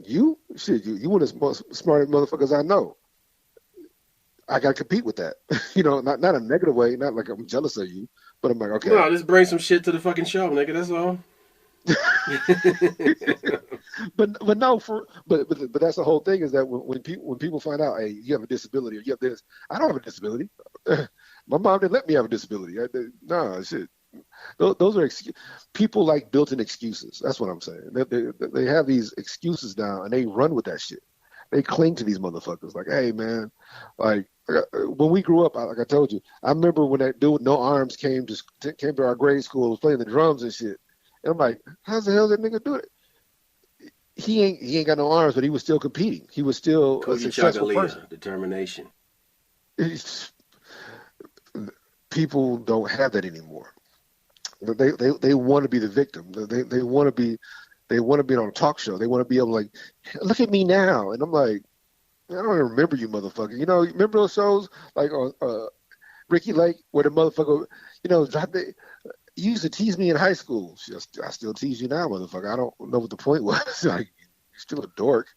you one of the most smartest motherfuckers I know. I got to compete with that. Not a negative way, not like I'm jealous of you, but I'm like, okay. No, just bring some shit to the fucking show, nigga. That's all. but no, but that's the whole thing is that when people find out, hey, you have a disability or you have this, I don't have a disability. My mom didn't let me have a disability. No, shit. Those are people like built-in excuses. That's what I'm saying. They have these excuses now and they run with that shit. They cling to these motherfuckers. Like, hey man, like when we grew up, like I told you, I remember when that dude with no arms came to our grade school, was playing the drums and shit. And I'm like, how the hell did that nigga do it? He ain't got no arms, but he was still competing. He was still a successful person. Determination. People don't have that anymore. They want to be the victim. They want to be on a talk show. They want to be able to like, look at me now. And I'm like, I don't even remember you, motherfucker. Remember those shows like on Ricky Lake where the motherfucker, you used to tease me in high school. I still tease you now, motherfucker. I don't know what the point was. Like, you're still a dork.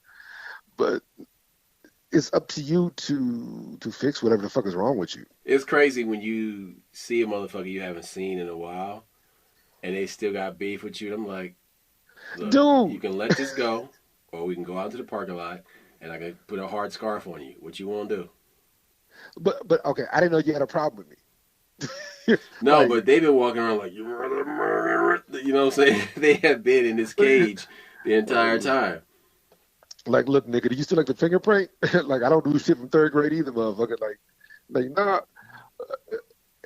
But it's up to you to fix whatever the fuck is wrong with you. It's crazy when you see a motherfucker you haven't seen in a while and they still got beef with you. I'm like, look, dude, you can let this go or we can go out to the parking lot and I can put a hard scarf on you. What you want to do? But okay, I didn't know you had a problem with me. No, but they've been walking around like, you know what I'm saying? They have been in this cage the entire time. Like, look, nigga, do you still like the fingerprint? Like, I don't do shit from third grade either, motherfucker. Like, nah.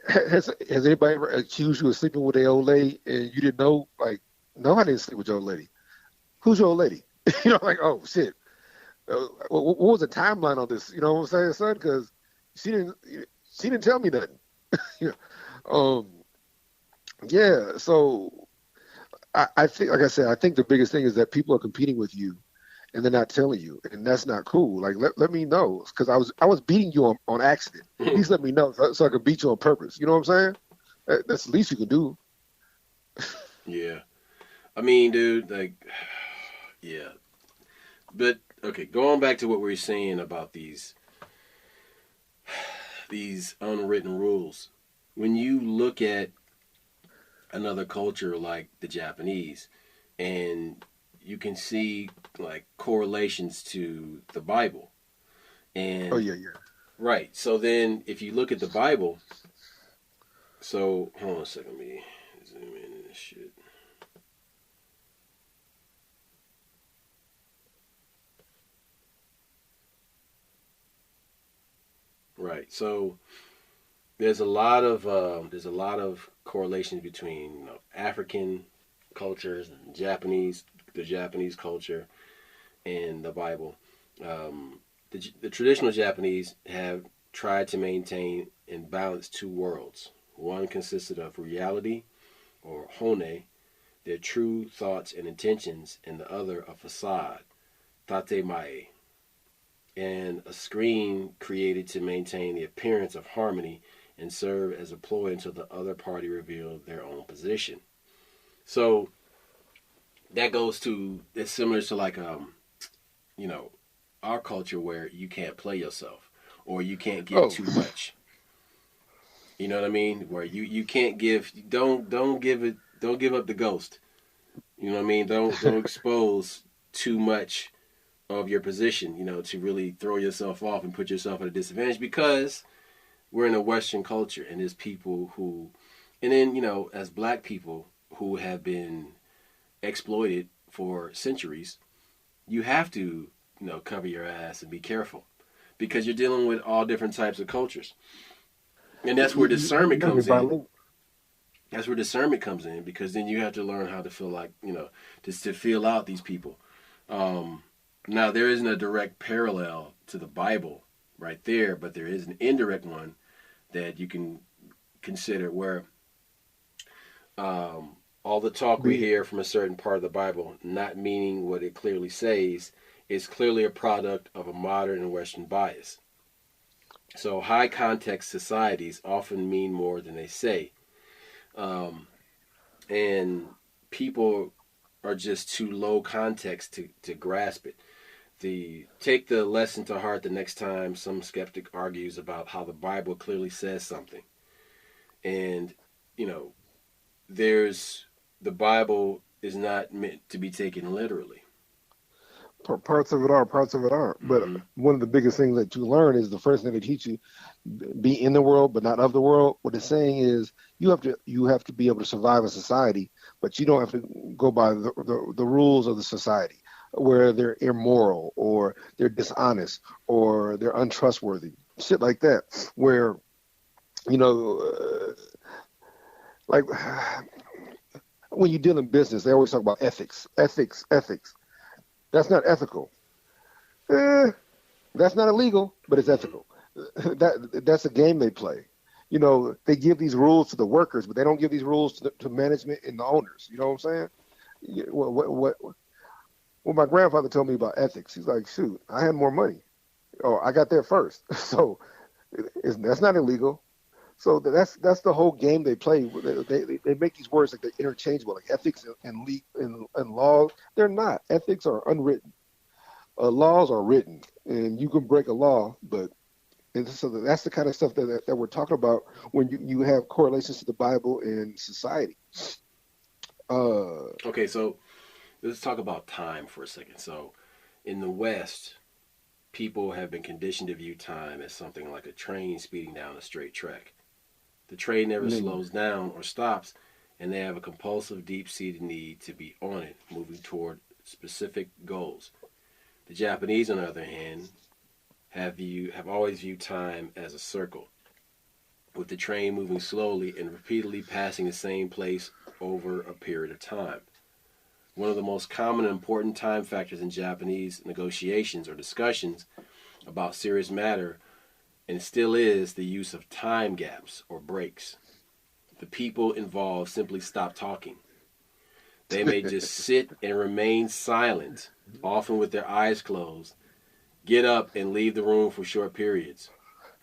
Has anybody ever accused you of sleeping with an old lady and you didn't know? Like, no, I didn't sleep with your old lady. Who's your old lady? Like, oh shit. What was the timeline on this? You know what I'm saying, son? Because she didn't tell me nothing. Yeah. So I think, like I said, I think the biggest thing is that people are competing with you, and they're not telling you, and that's not cool. Like, let me know, because I was beating you on accident. At least let me know so I can beat you on purpose. You know what I'm saying? That's the least you can do. Yeah. I mean, dude, like, yeah. But okay, going back to what we were saying about these unwritten rules. When you look at another culture like the Japanese, and you can see like correlations to the Bible. And oh yeah. Right. So then if you look at the Bible, so hold on a second, let me zoom in this shit. Right. So there's a lot of correlations between African cultures and the Japanese culture and the Bible. The traditional Japanese have tried to maintain and balance two worlds. One consisted of reality, or hone, their true thoughts and intentions, and the other a facade, tatemae, and a screen created to maintain the appearance of harmony and serve as a ploy until the other party revealed their own position. So that goes to, it's similar to like our culture where you can't play yourself or you can't give too much. You know what I mean? Where you can't give, don't give up the ghost. You know what I mean? Don't expose too much of your position, to really throw yourself off and put yourself at a disadvantage, because we're in a Western culture and there's people who, and then, as black people who have been exploited for centuries, you have to, cover your ass and be careful, because you're dealing with all different types of cultures. And that's where discernment comes in. That's where discernment comes in, because then you have to learn how to feel like, just to feel out these people. Now, there isn't a direct parallel to the Bible right there, but there is an indirect one that you can consider, where all the talk we Be hear from a certain part of the Bible, not meaning what it clearly says, is clearly a product of a modern and Western bias. So high context societies often mean more than they say. Um, and people are just too low context to grasp it. Take the lesson to heart the next time some skeptic argues about how the Bible clearly says something. And, you know, the Bible is not meant to be taken literally. parts of it are, parts of it aren't. But Mm-hmm. one of the biggest things that you learn is the first thing they teach you: be in the world, but not of the world. What it's saying is you have to be able to survive in society, but you don't have to go by the rules of the society, where they're immoral or they're dishonest or they're untrustworthy, shit like that. Where you know, like when you deal in business, they always talk about ethics, ethics, ethics. That's not ethical. Eh, that's not illegal, but it's Mm-hmm. ethical. That's a game they play. They give these rules to the workers, but they don't give these rules to management and the owners. You know what I'm saying? What my grandfather told me about ethics, he's like, shoot, I had more money. Oh, I got there first. So that's not illegal. So that's the whole game they play. They make these words like they're interchangeable, like ethics and laws. They're not. Ethics are unwritten. Laws are written, and you can break a law, but and so that's the kind of stuff that we're talking about when you have correlations to the Bible and society. Uh, Okay, so let's talk about time for a second. So, in the West, people have been conditioned to view time as something like a train speeding down a straight track. The train never linear. slows down or stops, and they have a compulsive, deep seated need to be on it, moving toward specific goals. The Japanese, on the other hand, have always viewed time as a circle, with the train moving slowly and repeatedly passing the same place over a period of time. One of the most common and important time factors in Japanese negotiations or discussions about serious matter, and still is, the use of time gaps or breaks. The people involved simply stop talking. They may just sit and remain silent, often with their eyes closed, get up and leave the room for short periods,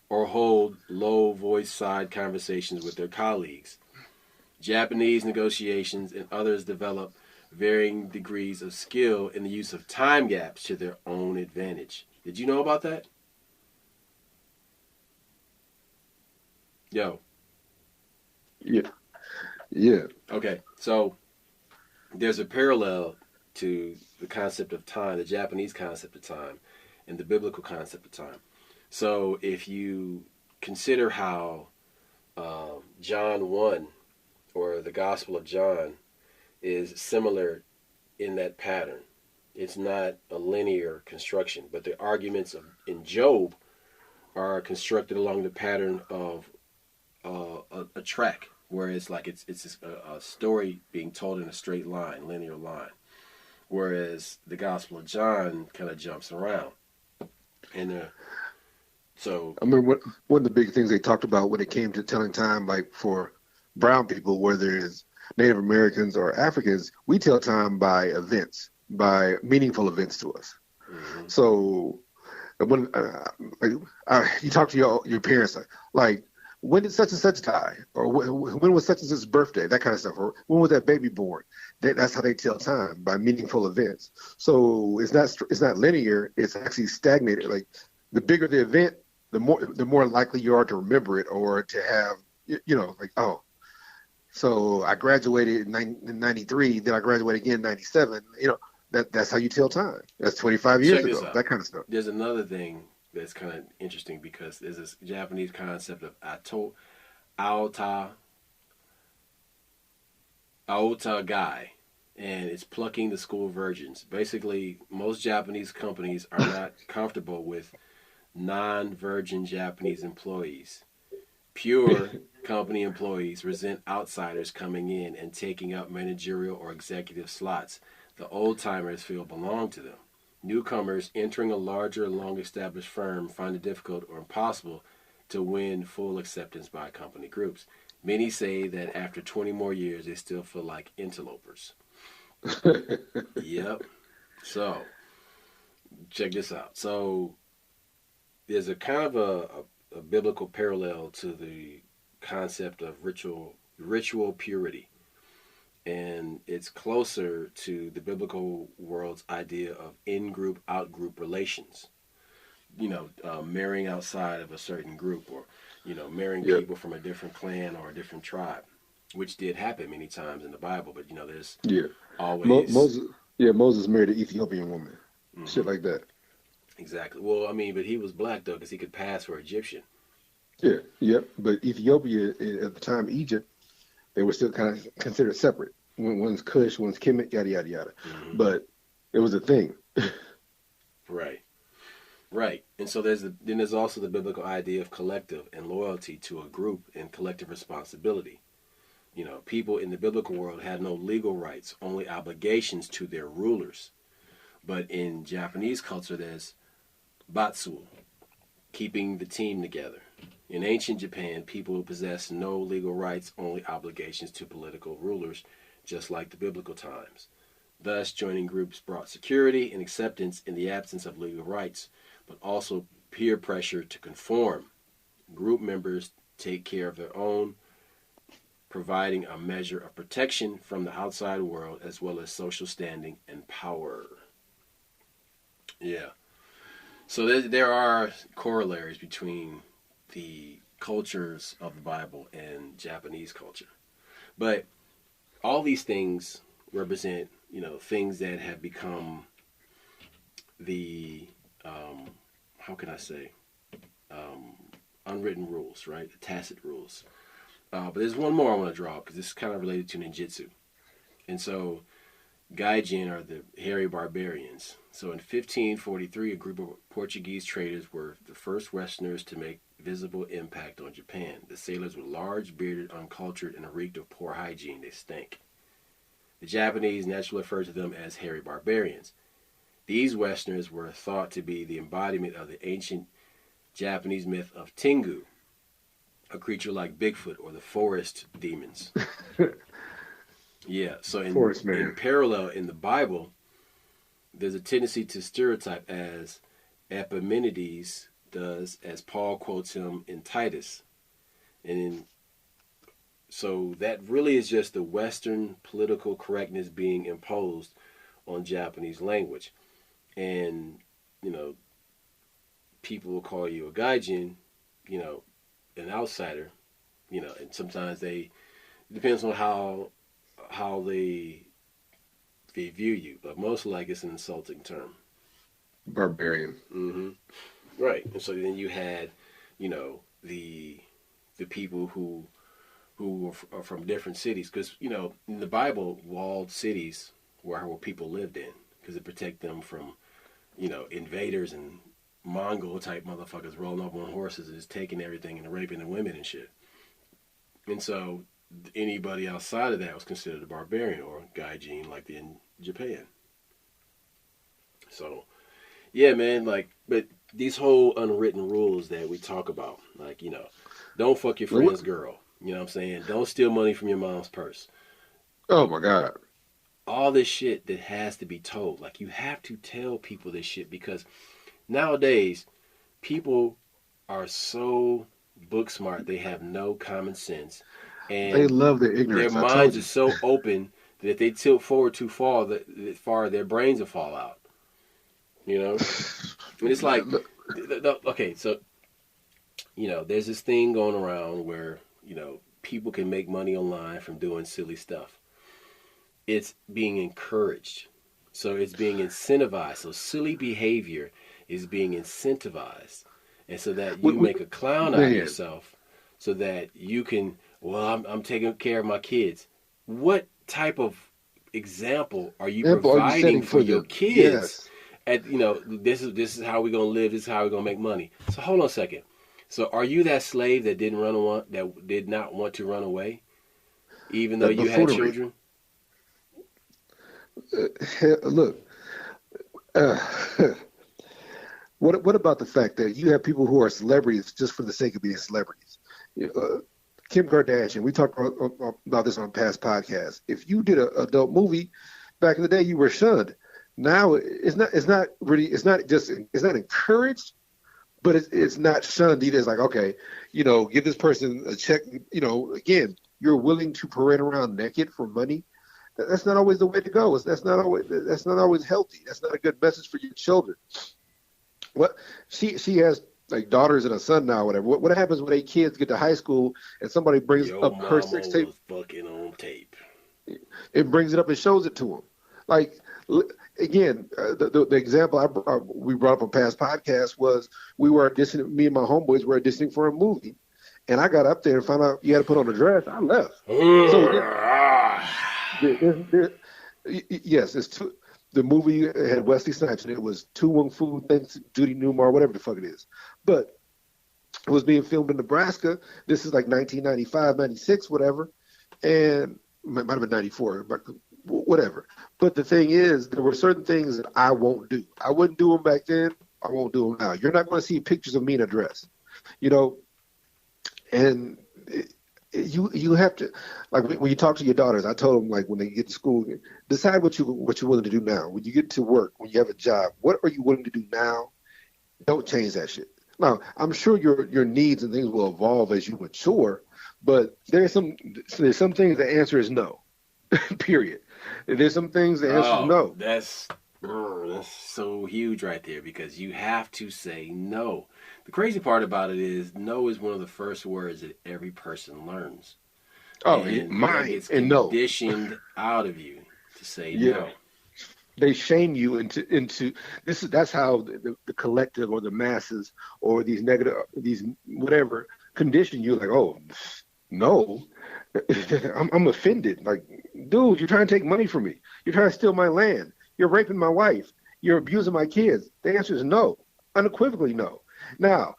or hold low voice side conversations with their colleagues. Japanese negotiations and others develop varying degrees of skill in the use of time gaps to their own advantage. Did you know about that? Yo. Yeah, yeah. Okay, so there's a parallel to the concept of time, the Japanese concept of time, and the biblical concept of time. So if you consider how John 1, or the Gospel of John, is similar in that pattern. It's not a linear construction, but the arguments in Job are constructed along the pattern of a track, where it's like it's a story being told in a straight line, linear line. Whereas the Gospel of John kind of jumps around, and so I remember one of the big things they talked about when it came to telling time, like for brown people, whether it's Native Americans or Africans, we tell time by events, by meaningful events to us. mhm. So when you talk to your parents, like when did such and such die, or when was such and such's birthday, that kind of stuff, or when was that baby born? That's how they tell time, by meaningful events. So it's not linear. It's actually stagnated. Like the bigger the event, the more likely you are to remember it or to have like, oh, so I graduated in 93, then I graduated again in 97. That's how you tell time. That's 25 years Check this ago. out. That kind of stuff. There's another thing that's kind of interesting, because there's this Japanese concept of aota aota guy, and it's plucking the school virgins. Basically, most Japanese companies are not comfortable with non-virgin Japanese employees. Pure company employees resent outsiders coming in and taking up managerial or executive slots the old-timers feel belong to them. Newcomers entering a larger, long-established firm find it difficult or impossible to win full acceptance by company groups. Many say that after 20 more years, they still feel like interlopers. Yep. So, check this out. So, there's a kind of a biblical parallel to the concept of ritual purity. And it's closer to the biblical world's idea of in-group, out-group relations. Marrying outside of a certain group, or, marrying Yep. people from a different clan or a different tribe, which did happen many times in the Bible. But, there's Yeah. always... Moses married an Ethiopian woman. Mhm. Shit like that. Exactly. Well, I mean, but he was black, though, because he could pass for Egyptian. Yeah. Yep. But Ethiopia, at the time, Egypt, they were still kind of considered separate. One's Cush, one's Kemet, yada, yada, yada. Mm-hmm. But it was a thing. Right. Right. And so there's also the biblical idea of collective and loyalty to a group and collective responsibility. People in the biblical world had no legal rights, only obligations to their rulers. But in Japanese culture, there's batsu, keeping the team together. In ancient Japan, people possessed no legal rights, only obligations to political rulers, just like the biblical times. Thus, joining groups brought security and acceptance in the absence of legal rights, but also peer pressure to conform. Group members take care of their own, providing a measure of protection from the outside world as well as social standing and power. Yeah. So there are corollaries between the cultures of the Bible and Japanese culture. But all these things represent, things that have become the, how can I say, unwritten rules, right? The tacit rules. But there's one more I want to draw because this is kind of related to ninjutsu. And so Gaijin are the hairy barbarians. So in 1543, a group of Portuguese traders were the first Westerners to make visible impact on Japan. The sailors were large, bearded, uncultured, and reeked of poor hygiene. They stank. The Japanese naturally referred to them as hairy barbarians. These Westerners were thought to be the embodiment of the ancient Japanese myth of Tengu, a creature like Bigfoot or the forest demons. Yeah, so in parallel in the Bible, there's a tendency to stereotype as Epimenides does, as Paul quotes him in Titus. So that really is just the Western political correctness being imposed on Japanese language. And, people will call you a gaijin, an outsider, and sometimes it depends on how they view you, but most like it's an insulting term. Barbarian. Mm-hmm. Right. And so then you had, the people who are from different cities, because in the Bible, walled cities were where people lived in, because it protect them from invaders and Mongol type motherfuckers rolling up on horses and just taking everything and raping the women and shit. And so anybody outside of that was considered a barbarian or gaijin, like in Japan. So yeah, man, but these whole unwritten rules that we talk about, don't fuck your friend's girl. You know what I'm saying? Don't steal money from your mom's purse. Oh my God. All this shit that has to be told. You have to tell people this shit, because nowadays people are so book smart, they have no common sense. And they love their ignorance. Their minds are so open that if they tilt forward too far, their brains will fall out. And it's like, okay, so, there's this thing going around where, people can make money online from doing silly stuff. It's being encouraged. So it's being incentivized. So silly behavior is being incentivized. And so that you make a clown out of yourself so that you can, I'm taking care of my kids. What type of example are you providing for your kids? Yes. This is how we're gonna live. This is how we're gonna make money. So hold on a second. So are you that slave that did not want to run away, even though The you had buffoonery. children? Look, uh, what about the fact that you have people who are celebrities just for the sake of being celebrities? Kim Kardashian, we talked about this on past podcasts. If you did an adult movie back in the day, you were shunned. Now it's not encouraged, but it's not shunned either. It's like, okay, give this person a check. Again, you're willing to parade around naked for money. That's not always the way to go. That's not always healthy. That's not a good message for your children. What she has like daughters and a son now, whatever. What happens when they kids get to high school and somebody brings Yo, up her mama sex tape? was fucking on tape. It brings it up and shows it to them. Like again, the example we brought up on past podcasts was we were auditioning. Me and my homeboys were auditioning for a movie, and I got up there and found out you had to put on a dress. I left. So yes, it's two. The movie had Wesley Snipes, and it was Tu Wong Fu, thanks Judy Newmar, whatever the fuck it is. But it was being filmed in Nebraska. This is like 1995, 96, whatever, and might have been 94, but whatever. But the thing is, there were certain things that I won't do. I wouldn't do them back then. I won't do them now. You're not going to see pictures of me in a dress, and you have to, like when you talk to your daughters. I told them, like, when they get to school, decide what you're willing to do now. When you get to work, when you have a job, what are you willing to do now? Don't change that shit. Now, I'm sure your needs and things will evolve as you mature, but there's some things the answer is no. Period. There's some things the answer is no. That's so huge right there, because you have to say no. The crazy part about it is no is one of the first words that every person learns. Oh, and mine it's and no. conditioned out of you to say Yeah. no. They shame you into this. That's how the collective or the masses or these whatever condition you, like, oh no. I'm offended. Like, dude, you're trying to take money from me. You're trying to steal my land. You're raping my wife. You're abusing my kids. The answer is no, unequivocally no. Now,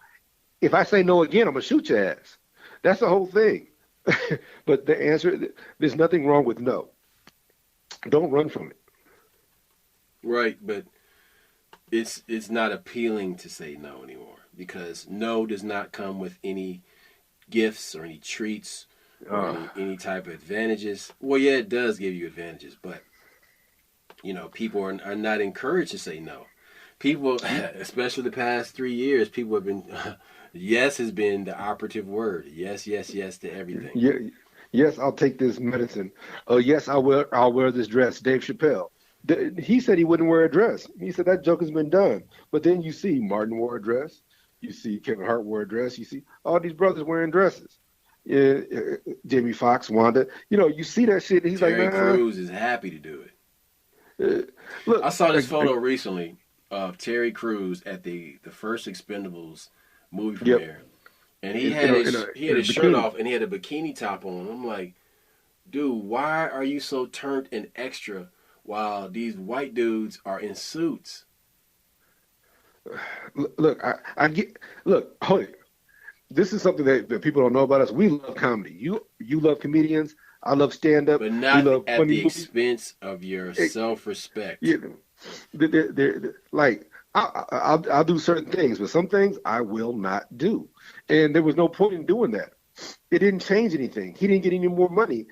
if I say no again, I'm gonna shoot your ass. That's the whole thing. But the answer, there's nothing wrong with no. Don't run from it. Right, but it's not appealing to say no anymore, because no does not come with any gifts or any treats or any type of advantages. Well, yeah, it does give you advantages, but people are not encouraged to say no. People, especially the past 3 years, people have been yes has been the operative word. Yes, yes, yes to everything. Yeah, yes, I'll take this medicine. Oh, yes, I'll wear this dress. Dave Chappelle. He said he wouldn't wear a dress. He said that joke has been done. But then you see Martin wore a dress. You see Kevin Hart wore a dress. You see all these brothers wearing dresses. Yeah, Jamie Foxx, Wanda. You see that shit. He's Terry like, nah. Crews is happy to do it. Look, I saw this photo recently of Terry Crews at the first Expendables movie premiere, and he had his shirt off and he had a bikini top on. I'm like, dude, why are you so turned and extra while these white dudes are in suits? Look, I get. Look, hold it. This is something that people don't know about us. We love comedy. You love comedians. I love stand up. But not at the movies. expense of your self-respect. Yeah, like I'll do certain things, but some things I will not do. And there was no point in doing that. It didn't change anything. He didn't get any more money.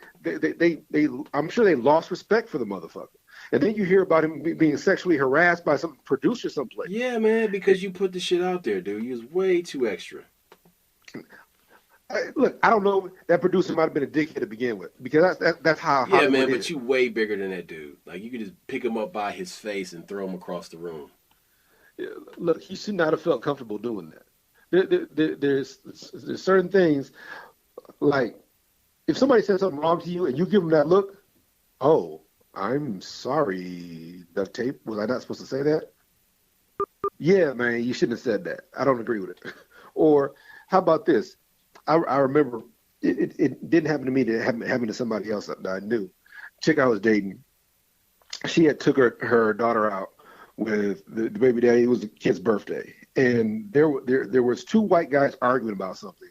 I'm sure they lost respect for the motherfucker. And then you hear about him being sexually harassed by some producer someplace. Yeah, man, because you put the shit out there, dude. You was way too extra. Look, I don't know. That producer might have been a dickhead to begin with, because that's how. Yeah, man, but you way bigger than that dude. Like, you could just pick him up by his face and throw him across the room. Look, he should not have felt comfortable doing that. There's certain things, like if somebody says something wrong to you and you give them that look, oh, I'm sorry, duct tape. Was I not supposed to say that? Yeah, man, you shouldn't have said that. I don't agree with it. Or how about this? I remember it didn't happen to me. It happened to somebody else that I knew. Chick I was dating, she had took her daughter out with the baby daddy. It was the kid's birthday, and there was two white guys arguing about something,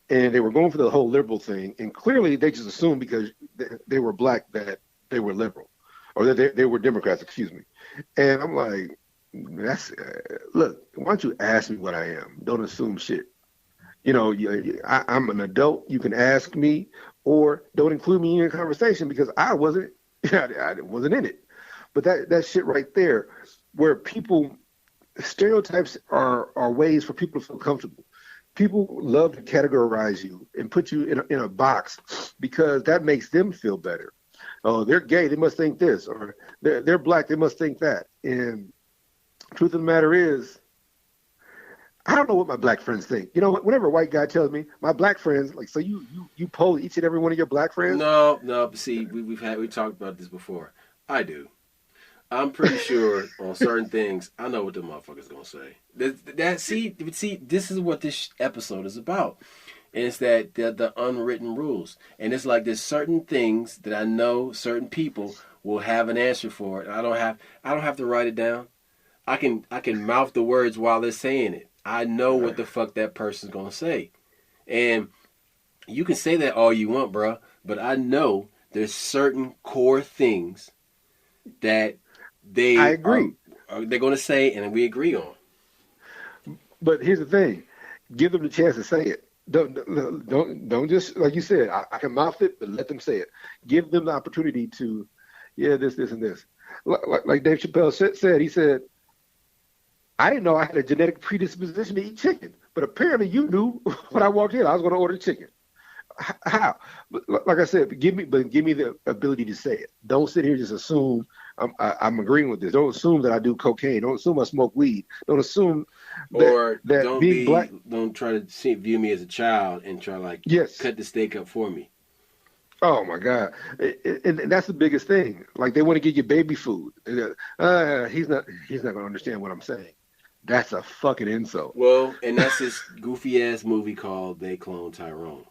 and they were going for the whole liberal thing, and clearly they just assumed because they were black that they were liberal, or that they were Democrats, excuse me. And I'm like, look, why don't you ask me what I am? Don't assume shit. You know, I'm an adult. You can ask me, or don't include me in your conversation because I wasn't in it. But that shit right there, where people stereotypes are ways for people to feel comfortable. People love to categorize you and put you in a box because that makes them feel better. Oh, they're gay, they must think this, or they're black, they must think that. And truth of the matter is, I don't know what my black friends think. You know, whenever a white guy tells me my black friends, like, so you poll each and every one of your black friends? No. See, we talked about this before. I do. I'm pretty sure on certain things, I know what the motherfucker's gonna say. See, this is what this episode is about. And it's that the unwritten rules. And it's like there's certain things that I know certain people will have an answer for it. I don't have to write it down. I can mouth the words while they're saying it. I know what the fuck that person's gonna say. And you can say that all you want, bro, but I know there's certain core things that I agree. They're gonna say and we agree on. But here's the thing. Give them the chance to say it. Don't just, like you said, I can mouth it, but let them say it. Give them the opportunity to, this, and this. Like Dave Chappelle said, he said, I didn't know I had a genetic predisposition to eat chicken, but apparently you knew when I walked in I was going to order chicken. How? Like I said, give me the ability to say it. Don't sit here and just assume I'm agreeing with this. Don't assume that I do cocaine. Don't assume I smoke weed. Don't assume that being black. Don't try to view me as a child and try to cut the steak up for me. Oh my God, and that's the biggest thing. Like they want to give you baby food. He's not going to understand what I'm saying. That's a fucking insult. Well, and that's this goofy ass movie called They Clone Tyrone.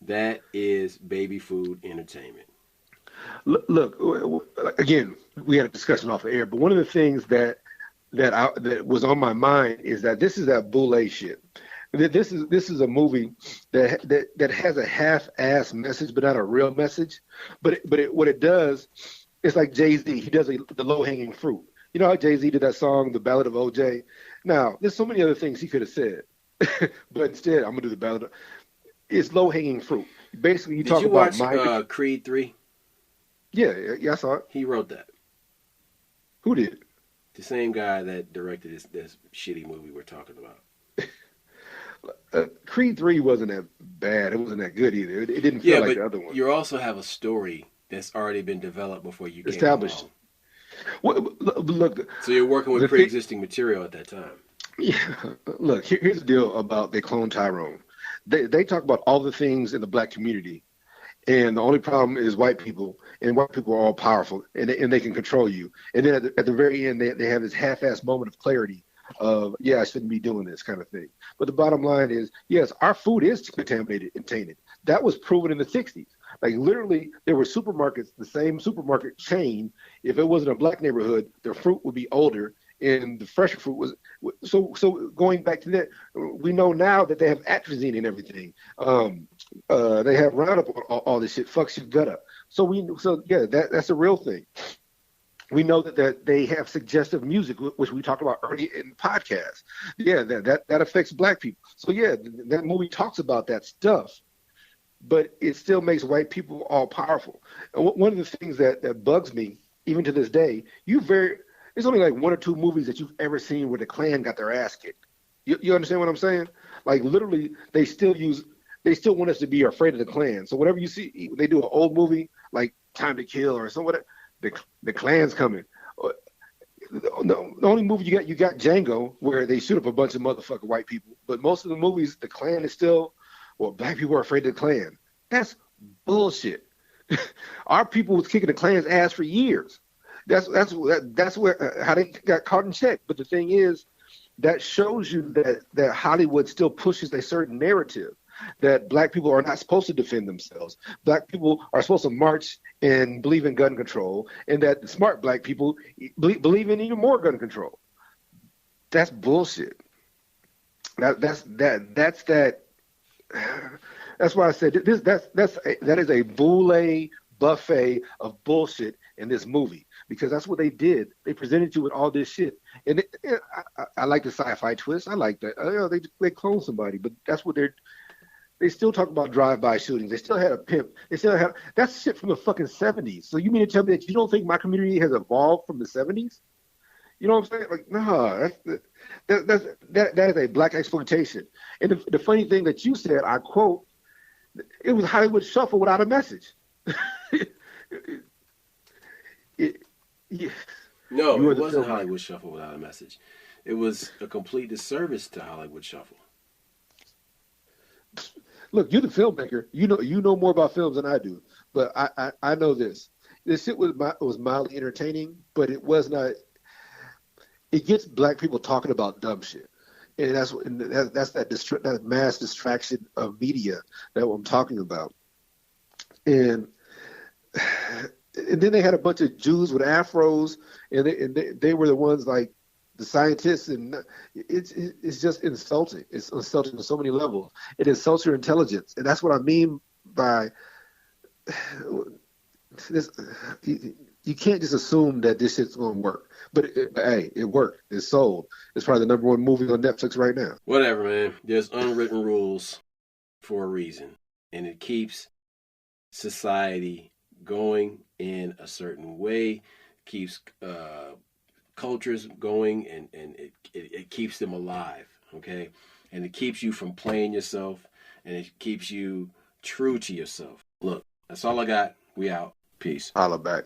That is baby food entertainment. Look, again, we had a discussion off the air, but one of the things that was on my mind is that this is that boule shit. This is a movie that has a half-ass message, but not a real message. But what it does, it's like Jay-Z. He does the low-hanging fruit. You know how Jay-Z did that song, The Ballad of O.J.? Now, there's so many other things he could have said, but instead, I'm gonna do the ballad. It's low-hanging fruit. Basically, you talk about. Did you watch Creed 3? Yeah, I saw it. He wrote that. Who did? The same guy that directed this shitty movie we're talking about. Creed 3 wasn't that bad. It wasn't that good either. It didn't feel like the other one. You also have a story that's already been developed before you came established. Well, look. So you're working with pre-existing material at that time. Yeah. Look, here's the deal about They Clone Tyrone. They talk about all the things in the black community, and the only problem is white people, and white people are all powerful, and they can control you. And then at the very end, they have this half-assed moment of clarity of, I shouldn't be doing this kind of thing. But the bottom line is, yes, our food is contaminated and tainted. That was proven in the 60s. Like literally, there were supermarkets, the same supermarket chain. If it wasn't a black neighborhood, their fruit would be older, and the fresher fruit was. So going back to that, we know now that they have atrazine and everything. They have Roundup on all this shit, fucks your gut up. That's a real thing. We know that they have suggestive music, which we talked about earlier in the podcast. Yeah, that affects black people. So that movie talks about that stuff, but it still makes white people all powerful. And one of the things that bugs me, even to this day, there's only like one or two movies that you've ever seen where the Klan got their ass kicked. You understand what I'm saying? Like literally, they still want us to be afraid of the Klan. So whenever you see they do an old movie like Time to Kill or something, the Klan's coming. The only movie you got Django, where they shoot up a bunch of motherfucking white people. But most of the movies, the Klan is still, black people are afraid of the Klan. That's bullshit. Our people was kicking the Klan's ass for years. That's where how they got caught in check. But the thing is, that shows you that Hollywood still pushes a certain narrative that black people are not supposed to defend themselves. Black people are supposed to march and believe in gun control, and that smart black people believe in even more gun control. That's bullshit. That's that. That's why I said this. That is a boule buffet of bullshit in this movie because that's what they did. They presented you with all this shit, and I like the sci-fi twist. I like that. They clone somebody, but that's what they're. They still talk about drive-by shootings. They still had a pimp. They still have that's shit from the fucking 70s. So you mean to tell me that you don't think my community has evolved from the 70s? You know what I'm saying? Like, no, that is a black exploitation. And the funny thing that you said, I quote, it was Hollywood Shuffle without a message. it, yeah. No, it wasn't Hollywood Shuffle without a message. It was a complete disservice to Hollywood Shuffle. Look, you're the filmmaker. You know more about films than I do. But I know this. This shit was mildly entertaining, but it was not. It gets black people talking about dumb shit, and that's that mass distraction of media that I'm talking about. And then they had a bunch of Jews with afros, and they were the ones like the scientists, and it's just insulting. It's insulting on so many levels. It insults your intelligence, and that's what I mean by this. You can't just assume that this shit's going to work. But hey, it worked. It's sold. It's probably the #1 movie on Netflix right now. Whatever, man. There's unwritten rules for a reason, and it keeps society going in a certain way, keeps cultures going, and it keeps them alive, okay? And it keeps you from playing yourself, and it keeps you true to yourself. Look, that's all I got. We out. Peace. Holla back.